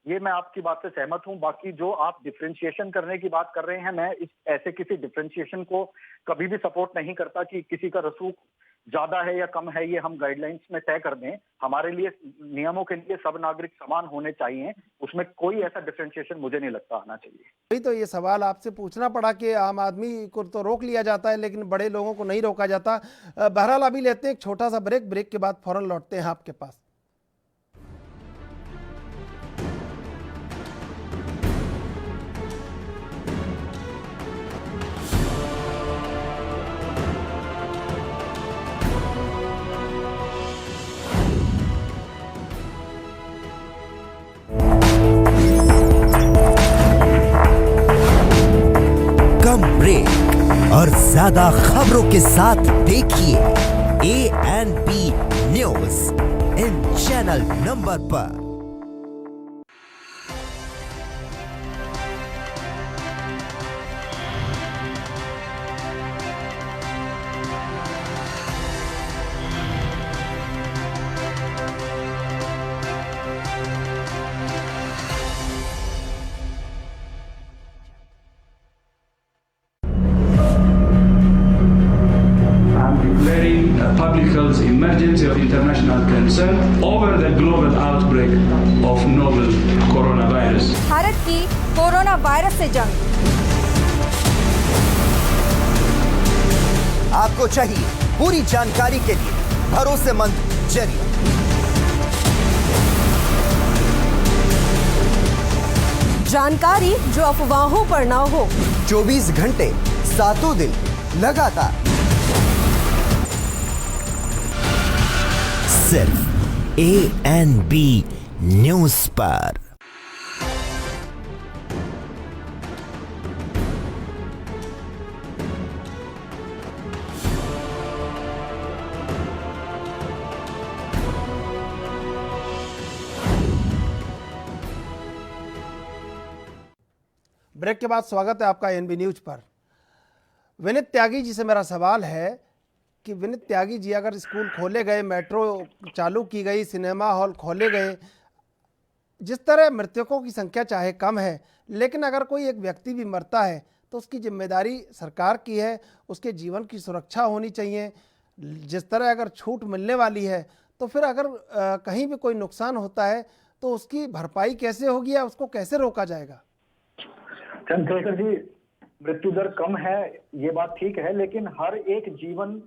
ये मैं आपकी बात से सहमत हूं। बाकी जो आप डिफरेंशिएशन करने की बात कर रहे हैं, मैं इस ऐसे किसी डिफरेंशिएशन को कभी भी सपोर्ट नहीं करता कि किसी का रसूख ज्यादा है या कम है, ये हम गाइडलाइंस में तय कर दें। हमारे लिए नियमों के लिए सब नागरिक समान होने चाहिए, उसमें कोई ऐसा डिफरेंशिएशन मुझे नहीं लगता आना चाहिए। वही तो ये सवाल आपसे पूछना पड़ा कि आम आदमी को तो रोक लिया जाता है लेकिन बड़े लोगों को नहीं रोका जाता। बहरहाल अभी लेते हैं एक छोटा सा ब्रेक के बाद फौरन लौटते हैं आपके पास। और ज्यादा खबरों के साथ देखिए ANP news in channel number पर। Public health emergency of international concern over the global outbreak of novel coronavirus. Bharat की कोरोना वायरस से जंग। आपको चाहिए पूरी जानकारी के लिए भरोसेमंद जरिया। जानकारी जो अफवाहों पर ना हो। 24 घंटे 7 दिन लगातार सिर्फ ANP न्यूज पर। ब्रेक के बाद स्वागत है आपका ANP न्यूज पर। विनीत त्यागी जी से मेरा सवाल है कि विनीत त्यागी जी, अगर स्कूल खोले गए, मेट्रो चालू की गई, सिनेमा हॉल खोले गए, जिस तरह मृतकों की संख्या चाहे कम है लेकिन अगर कोई एक व्यक्ति भी मरता है तो उसकी जिम्मेदारी सरकार की है, उसके जीवन की सुरक्षा होनी चाहिए। जिस तरह अगर छूट मिलने वाली है तो फिर अगर कहीं भी कोई नुकसान होता है तो उसकी भरपाई कैसे होगी या उसको कैसे रोका जाएगा? चंद्रशेखर जी, मृत्यु दर कम है ये बात ठीक है, लेकिन हर एक जीवन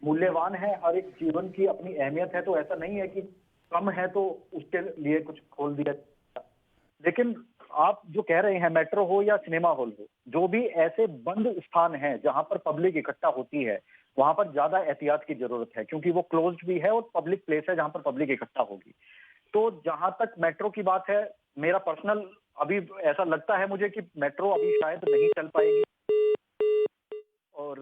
मूल्यवान है, हर एक जीवन की अपनी अहमियत है। तो ऐसा नहीं है कि कम है तो उसके लिए कुछ खोल दिया। लेकिन आप जो कह रहे हैं, मेट्रो हो या सिनेमा हॉल हो, जो भी ऐसे बंद स्थान हैं जहां पर पब्लिक इकट्ठा होती है, वहां पर ज्यादा एहतियात की जरूरत है, क्योंकि वो क्लोज्ड भी है और पब्लिक प्लेस है जहां पर पब्लिक इकट्ठा होगी। तो जहां तक मेट्रो की बात है, मेरा पर्सनल अभी ऐसा लगता है मुझे कि मेट्रो अभी शायद नहीं चल पाएगी, और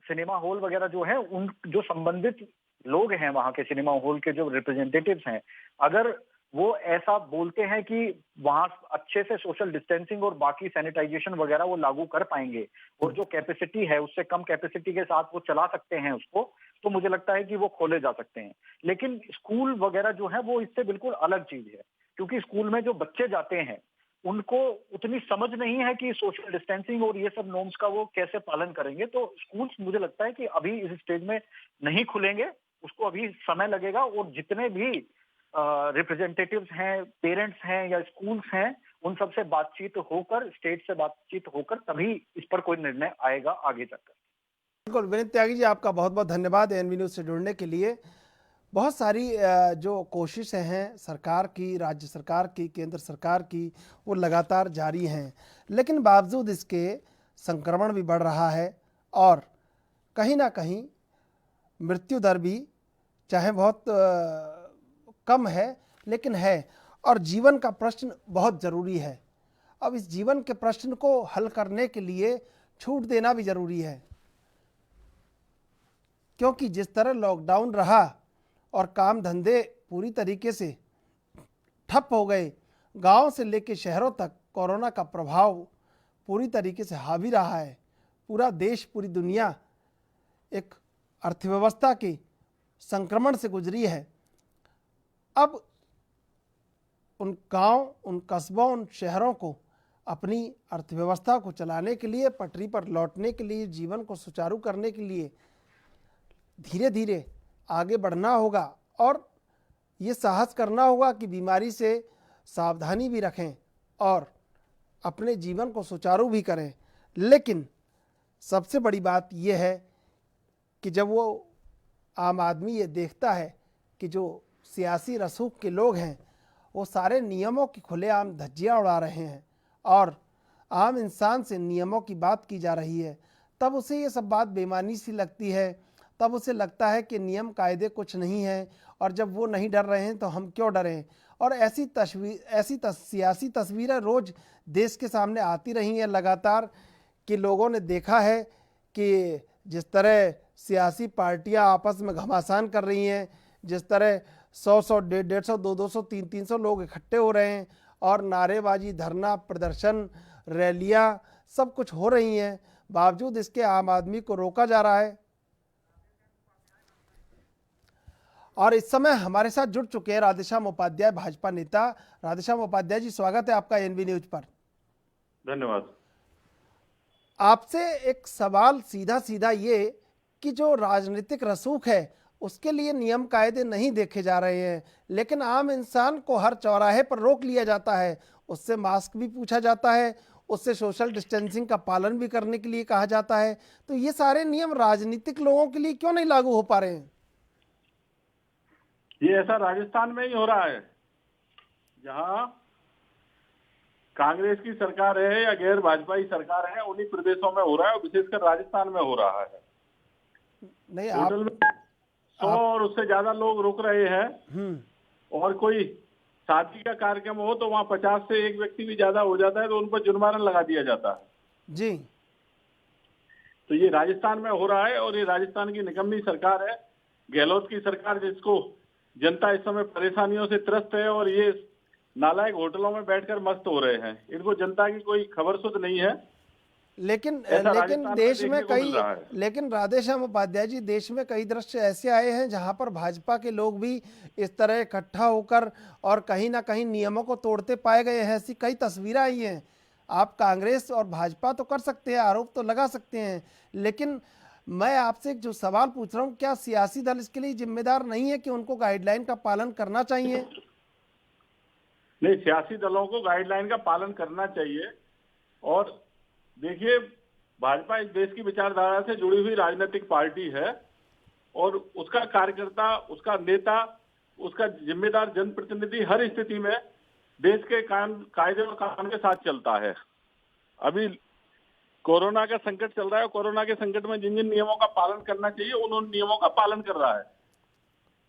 सिनेमा हॉल वगैरह जो है, उन जो संबंधित लोग हैं वहां के सिनेमा हॉल के जो रिप्रेजेंटेटिव्स हैं, अगर वो ऐसा बोलते हैं कि वहां अच्छे से सोशल डिस्टेंसिंग और बाकी सैनिटाइजेशन वगैरह वो लागू कर पाएंगे और जो कैपेसिटी है उससे कम कैपेसिटी के साथ वो चला सकते हैं उसको, तो मुझे लगता है कि वो खोले जा सकते हैं। लेकिन स्कूल वगैरह जो है वो इससे बिल्कुल अलग चीज है, क्योंकि स्कूल में जो बच्चे जाते हैं उनको उतनी समझ नहीं है कि सोशल डिस्टेंसिंग और ये सब नॉर्म्स का वो कैसे पालन करेंगे। तो स्कूल्स मुझे लगता है कि अभी इस स्टेज में नहीं खुलेंगे, उसको अभी समय लगेगा। और जितने भी रिप्रेजेंटेटिव्स हैं, पेरेंट्स हैं या स्कूल्स हैं, उन सबसे बातचीत होकर, स्टेट से बातचीत होकर तभी इस पर कोई निर्णय आएगा आगे जाकर। बिल्कुल विनीत त्यागी जी, आपका बहुत बहुत धन्यवाद ANP न्यूज़ से जुड़ने के लिए। बहुत सारी जो कोशिशें हैं सरकार की, राज्य सरकार की, केंद्र सरकार की, वो लगातार जारी हैं, लेकिन बावजूद इसके संक्रमण भी बढ़ रहा है और कहीं ना कहीं मृत्यु दर भी चाहे बहुत कम है लेकिन है, और जीवन का प्रश्न बहुत ज़रूरी है। अब इस जीवन के प्रश्न को हल करने के लिए छूट देना भी ज़रूरी है, क्योंकि जिस तरह लॉकडाउन रहा और काम धंधे पूरी तरीके से ठप हो गए। गांव से लेकर शहरों तक कोरोना का प्रभाव पूरी तरीके से हावी रहा है। पूरा देश, पूरी दुनिया एक अर्थव्यवस्था के संक्रमण से गुजरी है। अब उन गांव, उन कस्बों, उन शहरों को अपनी अर्थव्यवस्था को चलाने के लिए, पटरी पर लौटने के लिए, जीवन को सुचारू करने के लिए धीरे धीरे आगे बढ़ना होगा और ये साहस करना होगा कि बीमारी से सावधानी भी रखें और अपने जीवन को सुचारू भी करें। लेकिन सबसे बड़ी बात यह है कि जब वो आम आदमी ये देखता है कि जो सियासी रसूख के लोग हैं वो सारे नियमों की खुलेआम धज्जियां उड़ा रहे हैं और आम इंसान से नियमों की बात की जा रही है, तब उसे ये सब बात बेमानी सी लगती है। तब उसे लगता है कि नियम कायदे कुछ नहीं है और जब वो नहीं डर रहे हैं तो हम क्यों डरें। और ऐसी सियासी तस्वीरें रोज़ देश के सामने आती रही हैं लगातार कि लोगों ने देखा है कि जिस तरह सियासी पार्टियां आपस में घमासान कर रही हैं, जिस तरह 100-100, 150-150, 200-200, 300-300 लोग इकट्ठे हो रहे हैं और नारेबाजी, धरना, प्रदर्शन, रैलियां सब कुछ हो रही हैं, बावजूद इसके आम आदमी को रोका जा रहा है। और इस समय हमारे साथ जुड़ चुके हैं राधेश्याम उपाध्याय, भाजपा नेता। राधेश्याम उपाध्याय जी, स्वागत है आपका एनबी न्यूज पर। धन्यवाद। आपसे एक सवाल सीधा सीधा ये कि जो राजनीतिक रसूख है उसके लिए नियम कायदे नहीं देखे जा रहे हैं, लेकिन आम इंसान को हर चौराहे पर रोक लिया जाता है, उससे मास्क भी पूछा जाता है, उससे सोशल डिस्टेंसिंग का पालन भी करने के लिए कहा जाता है। तो ये सारे नियम राजनीतिक लोगों के लिए क्यों नहीं लागू हो पा रहे हैं? ये ऐसा राजस्थान में ही हो रहा है, जहां कांग्रेस की सरकार है या गैर भाजपाई सरकार है, उन्हीं प्रदेशों में हो रहा है, विशेषकर राजस्थान में हो रहा है। नहीं, होटल में 100 और उससे ज्यादा लोग रुक रहे हैं और कोई शादी का कार्यक्रम हो तो वहां 50 से 1 व्यक्ति भी ज्यादा हो जाता है तो उन पर जुर्माना लगा दिया जाता है जी। तो ये राजस्थान में हो रहा है और ये राजस्थान की निकम्मी सरकार है, गहलोत की सरकार, जिसको जनता इस समय परेशानियों से त्रस्त है और ये नालायक होटलों में बैठकर मस्त हो रहे हैं। इनको जनता की कोई खबर सुध नहीं है। लेकिन देश में लेकिन राधेश्याम उपाध्याय जी, देश में कई दृश्य ऐसे आए हैं जहां पर भाजपा के लोग भी इस तरह इकट्ठा होकर और कहीं ना कहीं नियमों को तोड़ते पाए गए हैं। ऐसी कई तस्वीरें आई हैं। आप कांग्रेस और भाजपा तो कर सकते हैं, आरोप तो लगा सकते हैं, लेकिन मैं आपसे जो सवाल पूछ रहा हूं, क्या सियासी दल इसके लिए जिम्मेदार नहीं है कि उनको गाइडलाइन का पालन करना चाहिए? नहीं, सियासी दलों को गाइडलाइन का पालन करना चाहिए। और देखिए, भाजपा इस देश की विचारधारा से जुड़ी हुई राजनीतिक पार्टी है और उसका कार्यकर्ता, उसका नेता, उसका जिम्मेदार जनप्रतिनिधि हर स्थिति में देश के कायदे और कानून के साथ चलता है। अभी कोरोना का संकट चल रहा है, कोरोना के संकट में जिन जिन नियमों का पालन करना चाहिए उन नियमों का पालन कर रहा है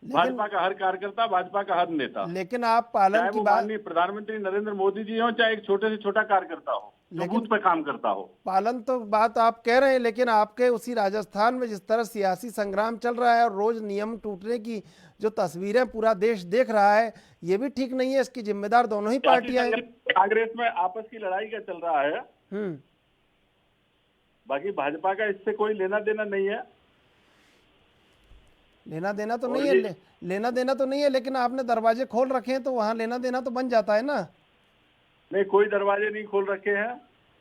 भाजपा का हर कार्यकर्ता, भाजपा का हर नेता। लेकिन आप पालन की बात, प्रधानमंत्री नरेंद्र मोदी जी हो चाहे एक छोटे से छोटा कार्यकर्ता हो जो बूथ पे काम करता हो, पालन तो बात आप कह रहे हैं, लेकिन आपके उसी राजस्थान में जिस तरह सियासी संग्राम चल रहा है और रोज नियम टूटने की जो तस्वीरें पूरा देश देख रहा है, ये भी ठीक नहीं है। इसकी जिम्मेदार दोनों ही पार्टियां हैं। कांग्रेस में आपस की लड़ाई का चल रहा है, बाकी भाजपा का इससे कोई लेना देना नहीं है। लेना देना तो नहीं है, लेना देना तो नहीं है, लेकिन आपने दरवाजे खोल रखे हैं तो वहां लेना देना तो बन जाता है ना। नहीं, कोई दरवाजे नहीं खोल रखे हैं,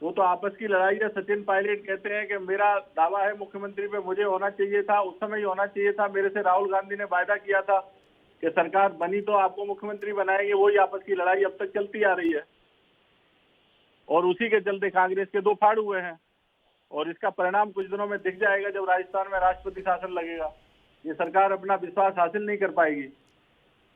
वो तो आपस की लड़ाई है। सचिन पायलट कहते हैं कि मेरा दावा है मुख्यमंत्री पे, मुझे होना चाहिए था, उस समय ही होना चाहिए था। मेरे से राहुल गांधी ने वायदा किया था कि सरकार बनी तो आपको मुख्यमंत्री बनाएंगे। वही आपस की लड़ाई अब तक चलती आ रही है और उसी के चलते कांग्रेस के 2 फाड़ हुए हैं और इसका परिणाम कुछ दिनों में दिख जाएगा जब राजस्थान में राष्ट्रपति शासन लगेगा। ये सरकार अपना विश्वास हासिल नहीं कर पाएगी।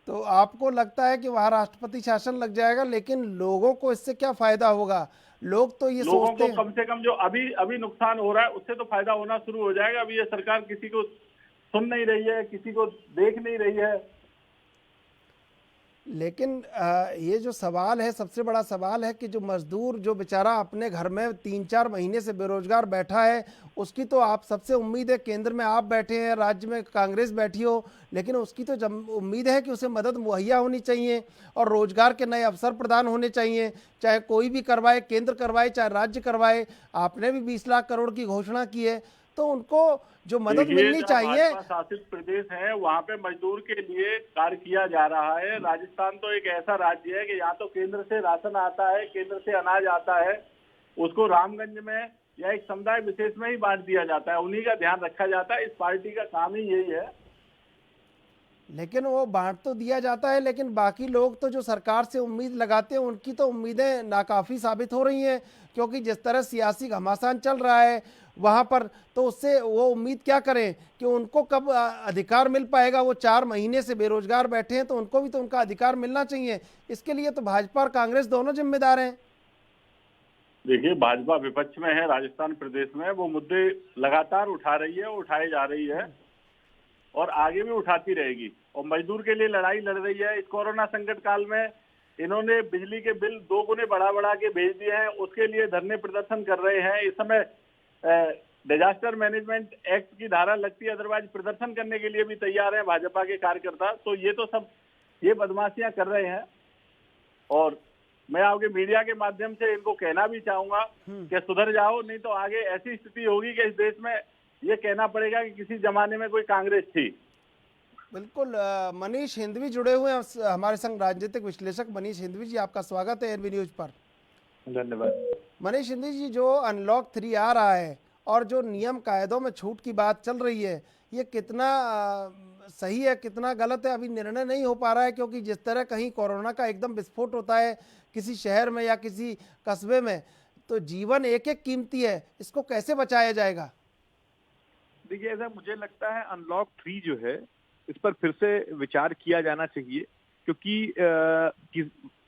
तो आपको लगता है कि वहाँ राष्ट्रपति शासन लग जाएगा, लेकिन लोगों को इससे क्या फायदा होगा? लोग तो ये सोचते हैं, कम से कम जो अभी नुकसान हो रहा है उससे तो फायदा होना शुरू हो जाएगा। अभी ये सरकार किसी को सुन नहीं रही है, किसी को देख नहीं रही है। लेकिन ये जो सवाल है, सबसे बड़ा सवाल है कि जो मजदूर जो बेचारा अपने घर में 3-4 महीने से बेरोजगार बैठा है, उसकी तो आप सबसे उम्मीद है, केंद्र में आप बैठे हैं, राज्य में कांग्रेस बैठी हो, लेकिन उसकी तो उम्मीद है कि उसे मदद मुहैया होनी चाहिए और रोजगार के नए अवसर प्रदान होने चाहिए, चाहे कोई भी करवाए, केंद्र करवाए चाहे राज्य करवाए। आपने भी 20 लाख करोड़ की घोषणा की है, तो उनको जो मदद मिलनी चाहिए। शासित प्रदेश है, वहाँ पे मजदूर के लिए कार्य किया जा रहा है। राजस्थान तो एक ऐसा राज्य है कि यहाँ तो केंद्र से राशन आता है, केंद्र से अनाज आता है, उसको रामगंज में या एक समुदाय विशेष में ही बांट दिया जाता है, उन्हीं का ध्यान रखा जाता है। इस पार्टी का काम ही यही है। लेकिन वो बांट तो दिया जाता है, लेकिन बाकी लोग तो जो सरकार से उम्मीद लगाते हैं, उनकी तो उम्मीदें नाकाफी साबित हो रही हैं, क्योंकि जिस तरह सियासी घमासान चल रहा है वहाँ पर, तो उससे वो उम्मीद क्या करें कि उनको कब अधिकार मिल पाएगा। वो 4 महीने से बेरोजगार बैठे हैं, तो उनको भी तो उनका अधिकार मिलना चाहिए। इसके लिए तो भाजपा और कांग्रेस दोनों जिम्मेदार हैं। देखिए, भाजपा विपक्ष में है राजस्थान प्रदेश में, वो मुद्दे लगातार उठा रही है, उठाई जा रही है और आगे भी उठाती रहेगी और मजदूर के लिए लड़ाई लड़ रही है। इस कोरोना संकट काल में इन्होंने बिजली के बिल 2 गुने बढ़ा के भेज दिए हैं, उसके लिए धरने प्रदर्शन कर रहे हैं। इस समय डिजास्टर मैनेजमेंट एक्ट की धारा लगती है, अदरवाइज प्रदर्शन करने के लिए भी तैयार हैं भाजपा के कार्यकर्ता। तो ये तो सब ये बदमाशियां कर रहे हैं और मैं आपके मीडिया के माध्यम से इनको कहना भी चाहूंगा कि सुधर जाओ, नहीं तो आगे ऐसी स्थिति होगी कि इस देश में ये कहना पड़ेगा कि किसी जमाने में कोई कांग्रेस थी। बिल्कुल। मनीष हिंदवी जुड़े हुए हैं हमारे संग, राजनीतिक विश्लेषक मनीष हिंदवी जी, आपका स्वागत है एनबी न्यूज पर। धन्यवाद। मनीष हिंदवी जी, जो अनलॉक 3 आ रहा है और जो नियम कायदों में छूट की बात चल रही है, ये कितना सही है, कितना गलत है, अभी निर्णय नहीं हो पा रहा है, क्योंकि जिस तरह कहीं कोरोना का एकदम विस्फोट होता है किसी शहर में या किसी कस्बे में, तो जीवन एक एक कीमती है, इसको कैसे बचाया जाएगा? देखिए, ऐसा मुझे लगता है अनलॉक 3 जो है, इस पर फिर से विचार किया जाना चाहिए, क्योंकि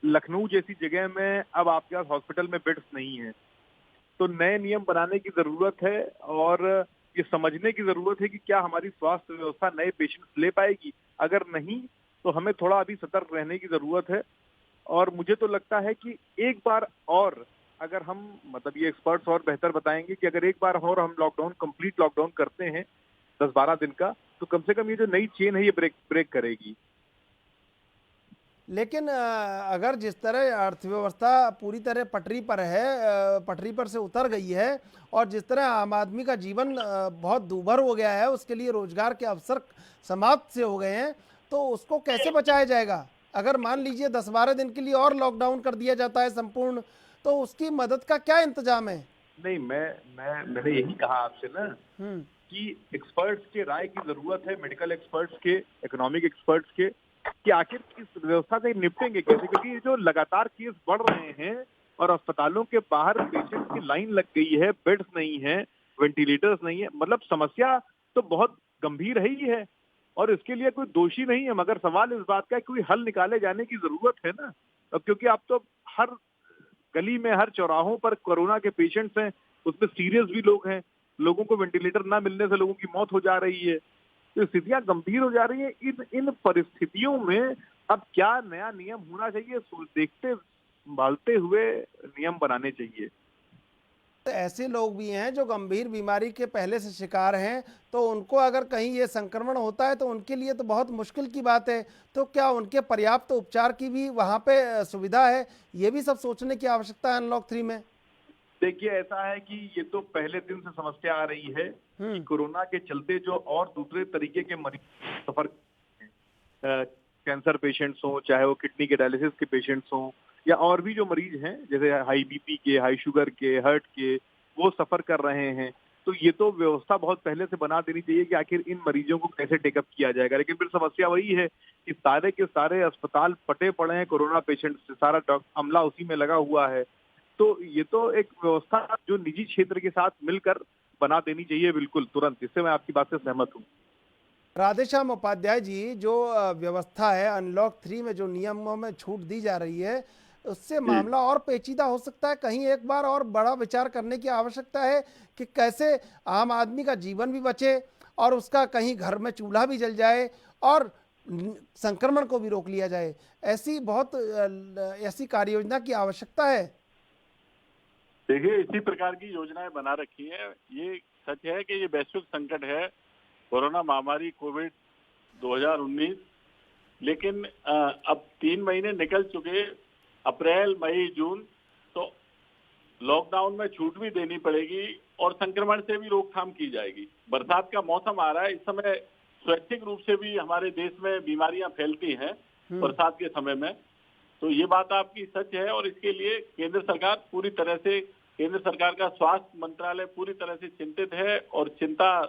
लखनऊ जैसी जगह में अब आपके पास हॉस्पिटल में बेड्स नहीं है, तो नए नियम बनाने की जरूरत है और ये समझने की जरूरत है कि क्या हमारी स्वास्थ्य व्यवस्था नए पेशेंट्स ले पाएगी। अगर नहीं तो हमें थोड़ा अभी सतर्क रहने की जरूरत है। और मुझे तो लगता है कि एक बार और अगर हम, मतलब ये एक्सपर्ट्स और बेहतर बताएंगे कि अगर एक बार और हम कंप्लीट लॉकडाउन करते हैं 10-12 दिन का, तो कम से कम ये जो नई चेन है ये ब्रेक करेगी। लेकिन अगर जिस तरह अर्थव्यवस्था पूरी तरह पटरी पर है, पटरी पर से उतर गई है और जिस तरह आम आदमी का जीवन बहुत दूभर हो गया है, उसके लिए रोजगार के अवसर समाप्त से हो गए हैं, तो उसको कैसे बचाया जाएगा? अगर मान लीजिए 10-12 दिन के लिए और लॉकडाउन कर दिया जाता है संपूर्ण, तो उसकी मदद का क्या इंतजाम है? नहीं, मैंने यही कहा आपसे ना कि एक्सपर्ट्स के राय की जरूरत है, मेडिकल एक्सपर्ट्स के, इकोनॉमिक एक्सपर्ट्स के, कि आखिर इस व्यवस्था से निपटेंगे कैसे, क्योंकि जो लगातार केस बढ़ रहे हैं और अस्पतालों के बाहर पेशेंट की लाइन लग गई है, बेड्स नहीं है, वेंटिलेटर्स नहीं है, मतलब समस्या तो बहुत गंभीर है ही है और इसके लिए कोई दोषी नहीं है, मगर सवाल इस बात का है कोई हल निकाले जाने की जरूरत है ना। क्योंकि अब तो हर गली में, हर चौराहों पर कोरोना के पेशेंट्स हैं, उसमें सीरियस भी लोग हैं, लोगों को वेंटिलेटर ना मिलने से लोगों की मौत हो जा रही है, तो स्थितियां गंभीर हो जा रही है। इन परिस्थितियों में अब क्या नया नियम होना चाहिए, देखते संभालते हुए नियम बनाने चाहिए। तो ऐसे लोग भी हैं जो गंभीर बीमारी के पहले से शिकार हैं, तो उनको अगर कहीं ये संक्रमण होता है तो उनके लिए तो बहुत मुश्किल की बात है। तो क्या उनके पर्याप्त उपचार की भी वहाँ पे सुविधा है? ये भी सब सोचने की आवश्यकता है अनलॉक 3 में। देखिए, ऐसा है कि ये तो पहले दिन से समस्या आ रही है कि कोरोना के चलते जो और दूसरे तरीके के मरीज सफर, कैंसर पेशेंट्स हो, चाहे वो किडनी के डायलिसिस के पेशेंट्स हों या और भी जो मरीज हैं जैसे हाई बीपी के, हाई शुगर के, हार्ट के, वो सफर कर रहे हैं। तो ये तो व्यवस्था बहुत पहले से बना देनी चाहिए कि आखिर इन मरीजों को कैसे टेकअप किया जाएगा। लेकिन फिर समस्या वही है कि सारे के सारे अस्पताल पटे पड़े हैं कोरोना पेशेंट से, सारा अमला उसी में लगा हुआ है। तो ये तो एक व्यवस्था जो निजी क्षेत्र के साथ मिलकर बना देनी चाहिए बिल्कुल तुरंत। इससे मैं आपकी बात से सहमत हूँ। राधेश्याम उपाध्याय जी, जो व्यवस्था है अनलॉक 3 में, जो नियमों में छूट दी जा रही है, उससे मामला और पेचीदा हो सकता है। कहीं एक बार और बड़ा विचार करने की आवश्यकता है कि कैसे आम आदमी का जीवन भी बचे और उसका कहीं घर में चूल्हा भी जल जाए और संक्रमण को भी रोक लिया जाए। ऐसी बहुत ऐसी कार्य योजना की आवश्यकता है। देखिए, इसी प्रकार की योजनाएं बना रखी हैं। ये सच है कि ये वैश्विक संकट है, कोरोना महामारी कोविड 2019, लेकिन अब 3 महीने निकल चुके, अप्रैल मई जून, तो लॉकडाउन में छूट भी देनी पड़ेगी और संक्रमण से भी रोकथाम की जाएगी। बरसात का मौसम आ रहा है, इस समय स्वैच्छिक रूप से भी हमारे देश में बीमारियां फैलती हैं बरसात के समय में, तो ये बात आपकी सच है। और इसके लिए केंद्र सरकार पूरी तरह से, केंद्र सरकार का स्वास्थ्य मंत्रालय पूरी तरह से चिंतित है और चिंता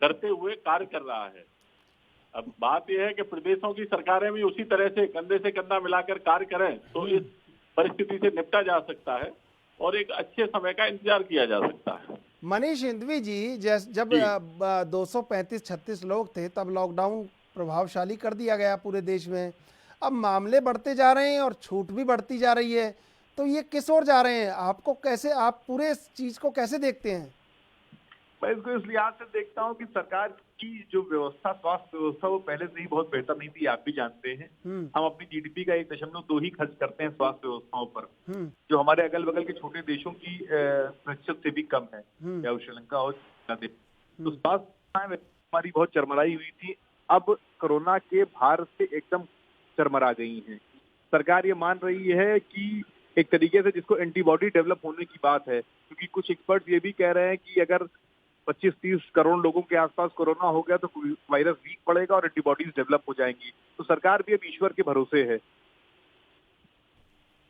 करते हुए कार्य कर रहा है। अब बात यह है कि प्रदेशों की सरकारें भी उसी तरह से कंधे से कंधा मिलाकर कार्य करें तो इस परिस्थिति से निपटा जा सकता है और एक अच्छे समय का इंतजार किया जा सकता है। मनीष हिंदवी जी, जब 235-36 लोग थे तब लॉकडाउन प्रभावशाली कर दिया गया पूरे देश में। अब मामले बढ़ते जा रहे हैं और छूट भी बढ़ती जा रही है, तो ये किस ओर जा रहे हैं? आपको कैसे, आप पूरे इस चीज को कैसे देखते हैं? मैं इसको इस लिहाज से देखता हूँ कि सरकार की जो व्यवस्था, स्वास्थ्य व्यवस्था, वो पहले से ही बहुत बेहतर नहीं थी, आप भी जानते हैं। हम अपनी जीडीपी का 1.2 ही खर्च करते हैं स्वास्थ्य व्यवस्थाओं पर, जो हमारे अगल बगल के छोटे देशों की प्रतिशत से भी कम है, या श्रीलंका और बांग्लादेश। तो स्वास्थ्य हमारी बहुत चरमराई हुई थी, अब कोरोना के भार से एकदम चरमरा गई है। सरकार ये मान रही है कि एक तरीके से जिसको एंटीबॉडी डेवलप होने की बात है, क्योंकि कुछ एक्सपर्ट ये भी कह रहे हैं कि अगर 25-30 करोड़ लोगों के आसपास कोरोना हो गया तो वायरस वीक पड़ेगा और एंटीबॉडीज डेवलप हो जाएंगी। तो सरकार भी अब ईश्वर के भरोसे है।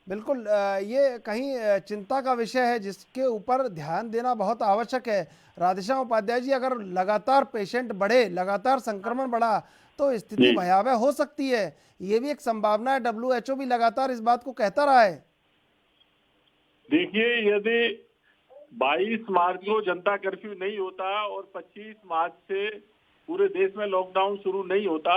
बिल्कुल, ये कहीं चिंता का विषय है जिसके ऊपर ध्यान देना बहुत आवश्यक है। राधेश्याम उपाध्याय जी, अगर लगातार पेशेंट बढ़े, लगातार संक्रमण बढ़ा तो स्थिति भयावह हो सकती है, ये भी एक संभावना है। WHO भी लगातार इस बात को कहता रहा है। देखिए, यदि 22 मार्च को जनता कर्फ्यू नहीं होता और 25 मार्च से पूरे देश में लॉकडाउन शुरू नहीं होता,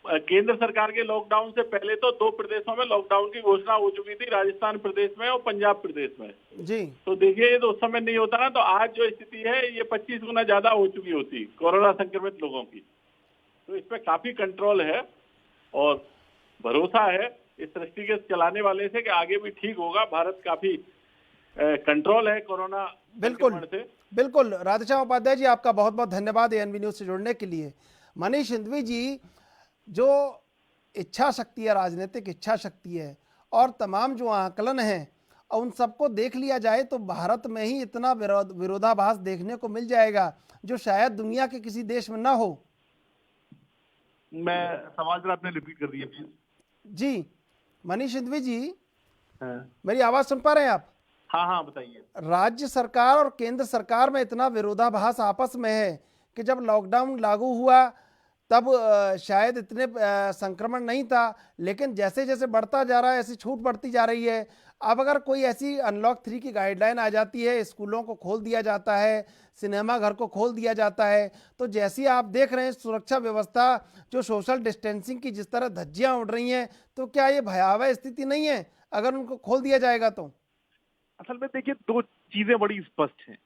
केंद्र सरकार के लॉकडाउन से पहले तो 2 प्रदेशों में लॉकडाउन की घोषणा हो चुकी थी, राजस्थान प्रदेश में और पंजाब प्रदेश में जी। तो देखिए, ये तो उस समय नहीं होता ना, तो आज जो स्थिति है ये 25 गुना ज्यादा हो चुकी होती कोरोना संक्रमित लोगों की। तो इस पे काफी कंट्रोल है और भरोसा है इस दृष्टि के चलाने वाले से कि आगे भी ठीक होगा। भारत काफी कंट्रोल है कोरोना बिल्कुल से। बिल्कुल, राधेश्याम उपाध्याय जी, आपका बहुत बहुत धन्यवाद ANB न्यूज से जुड़ने के लिए। मनीष हिंदवी जी, जो इच्छा शक्ति है, राजनीतिक इच्छा शक्ति है और तमाम जो आकलन हैं, उन सबको देख लिया जाए तो भारत में ही इतना विरोधाभास देखने को मिल जाएगा जो शायद दुनिया के किसी देश में ना हो। मैं सवाल जरा आपने रिपीट कर दिया प्लीज। जी मनीष हिंदवी जी, मेरी आवाज सुन पा रहे हैं आप? हाँ, बताइए। राज्य सरकार और केंद्र सरकार में इतना विरोधाभास आपस में है कि जब लॉकडाउन लागू हुआ तब शायद इतने संक्रमण नहीं था, लेकिन जैसे जैसे बढ़ता जा रहा है ऐसी छूट बढ़ती जा रही है। अब अगर कोई ऐसी अनलॉक 3 की गाइडलाइन आ जाती है, स्कूलों को खोल दिया जाता है, सिनेमा घर को खोल दिया जाता है, तो जैसी आप देख रहे हैं सुरक्षा व्यवस्था, जो सोशल डिस्टेंसिंग की जिस तरह धज्जियां उड़ रही हैं, तो क्या ये भयावह स्थिति नहीं है अगर उनको खोल दिया जाएगा तो? असल में देखिए, 2 चीजें बड़ी स्पष्ट हैं।